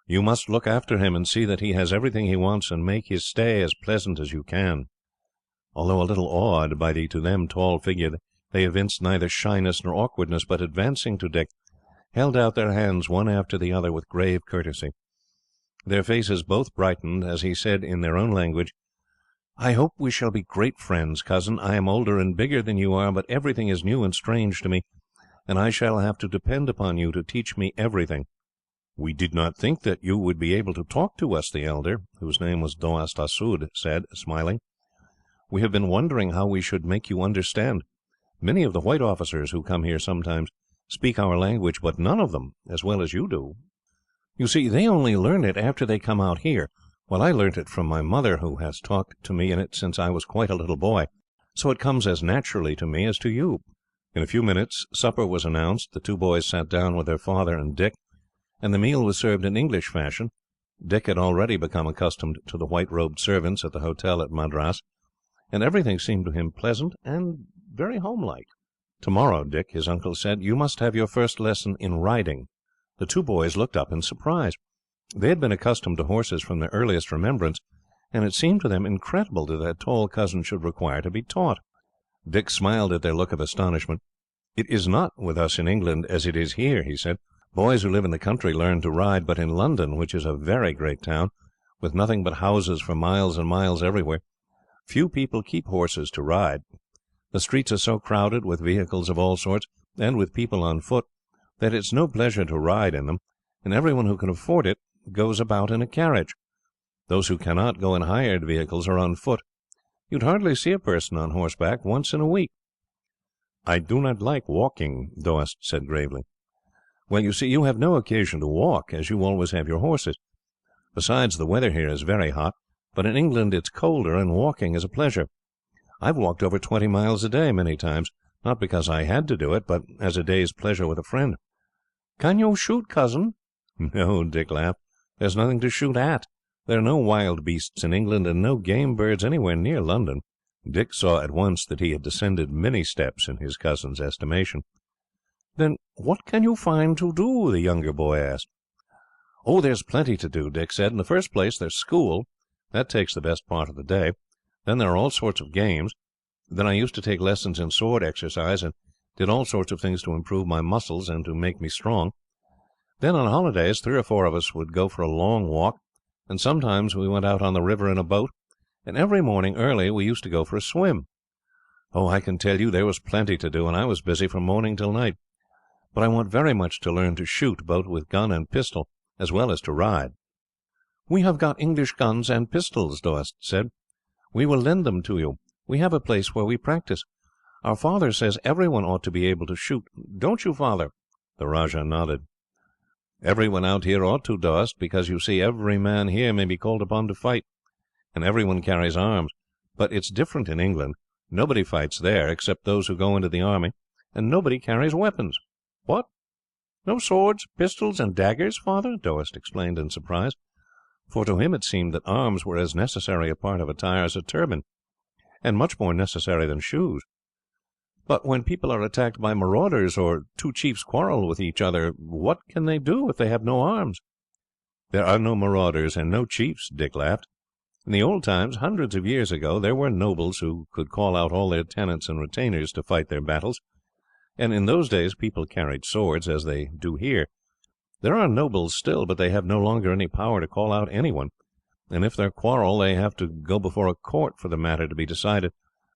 "You must look after him, and see that he has everything he wants, and make his stay as pleasant as you can." Although a little awed by the to them tall figure, they evinced neither shyness nor awkwardness, but advancing to Dick, held out their hands one after the other with grave courtesy. Their faces both brightened as he said in their own language: "I hope we shall be great friends, cousin. I am older and bigger than you are, but everything is new and strange to me, and I shall have to depend upon you to teach me everything." "We did not think that you would be able to talk to us," the elder, whose name was Doast Assud, said, smiling. "We have been wondering how we should make you understand. Many of the white officers who come here sometimes speak our language, but none of them as well as you do. You see, they only learn it after they come out here, while I learnt it from my mother, who has talked to me in it since I was quite a little boy, so it comes as naturally to me as to you." In a few minutes supper was announced. The 2 boys sat down with their father and Dick, and the meal was served in English fashion. Dick had already become accustomed to the white robed servants at the hotel at Madras, and everything seemed to him pleasant and very homelike. "Tomorrow, Dick," his uncle said, "you must have your first lesson in riding." The 2 boys looked up in surprise. They had been accustomed to horses from their earliest remembrance, and it seemed to them incredible that their tall cousin should require to be taught. Dick smiled at their look of astonishment. "It is not with us in England as it is here," he said. "Boys who live in the country learn to ride, but in London, which is a very great town, with nothing but houses for miles and miles everywhere, few people keep horses to ride. The streets are so crowded with vehicles of all sorts, and with people on foot, that it is no pleasure to ride in them, and everyone who can afford it goes about in a carriage. Those who cannot go in hired vehicles are on foot. You would hardly see a person on horseback once in a week." "I do not like walking," Doast said gravely. "Well, you see, you have no occasion to walk, as you always have your horses. Besides, the weather here is very hot, but in England it is colder, and walking is a pleasure. I have walked over 20 miles a day many times, not because I had to do it, but as a day's pleasure with a friend." "Can you shoot, cousin?" "No," Dick laughed. "There is nothing to shoot at. There are no wild beasts in England, and no game birds anywhere near London." Dick saw at once that he had descended many steps in his cousin's estimation. "Then what can you find to do?" the younger boy asked. "Oh, there is plenty to do," Dick said. "In the first place there is school. That takes the best part of the day. Then there are all sorts of games. Then I used to take lessons in sword exercise, and did all sorts of things to improve my muscles and to make me strong. Then on holidays 3 or 4 of us would go for a long walk, and sometimes we went out on the river in a boat, and every morning early we used to go for a swim. Oh, I can tell you there was plenty to do, and I was busy from morning till night. But I want very much to learn to shoot, both with gun and pistol, as well as to ride." "We have got English guns and pistols," Doast said. "We will lend them to you. We have a place where we practice. Our father says everyone ought to be able to shoot. Don't you, father?" The Rajah nodded. "Everyone out here ought to, Doast, because you see every man here may be called upon to fight, and everyone carries arms. But it is different in England. Nobody fights there, except those who go into the army, and nobody carries weapons." "What? No swords, pistols, and daggers, father?" Doast explained in surprise, for to him it seemed that arms were as necessary a part of attire as a turban, and much more necessary than shoes. "But when people are attacked by marauders, or 2 chiefs quarrel with each other, what can they do if they have no arms?" "There are no marauders and no chiefs," Dick laughed. "In the old times, hundreds of years ago, there were nobles who could call out all their tenants and retainers to fight their battles, and in those days people carried swords, as they do here, There are nobles still, but they have no longer any power to call out anyone, and if they quarrel they have to go before a court for the matter to be decided,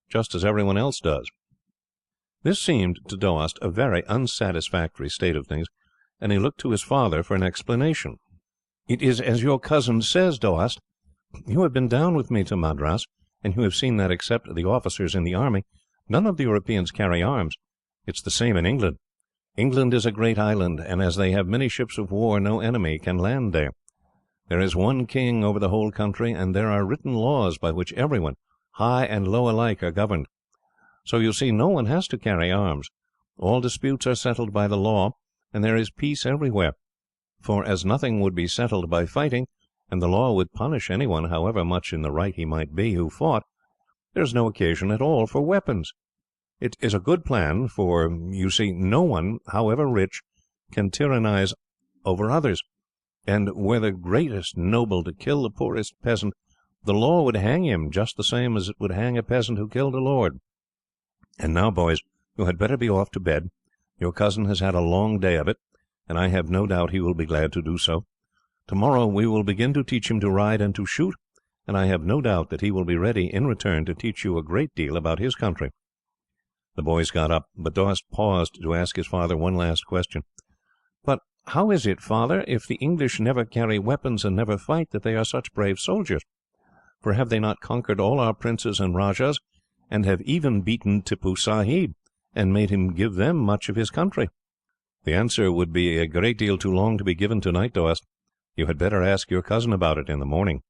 just as everyone else does." This seemed to Doast a very unsatisfactory state of things, and he looked to his father for an explanation. "It is as your cousin says, Doast. You have been down with me to Madras, and you have seen that, except the officers in the army, none of the Europeans carry arms. It is the same in England. England is a great island, and as they have many ships of war, no enemy can land there. There is one king over the whole country, and there are written laws by which everyone, high and low alike, are governed. So you see, no one has to carry arms. All disputes are settled by the law, and there is peace everywhere. For as nothing would be settled by fighting, and the law would punish anyone, however much in the right he might be, who fought, there is no occasion at all for weapons. It is a good plan, for you see, no one, however rich, can tyrannize over others, and were the greatest noble to kill the poorest peasant, the law would hang him just the same as it would hang a peasant who killed a lord. And now, boys, you had better be off to bed. Your cousin has had a long day of it, and I have no doubt he will be glad to do so. Tomorrow we will begin to teach him to ride and to shoot, and I have no doubt that he will be ready, in return, to teach you a great deal about his country." The boys got up, but Doast paused to ask his father one last question. "But how is it, father, if the English never carry weapons and never fight, that they are such brave soldiers? For have they not conquered all our princes and rajahs, and have even beaten Tippoo Sahib, and made him give them much of his country?" "The answer would be a great deal too long to be given tonight, Doast. You had better ask your cousin about it in the morning."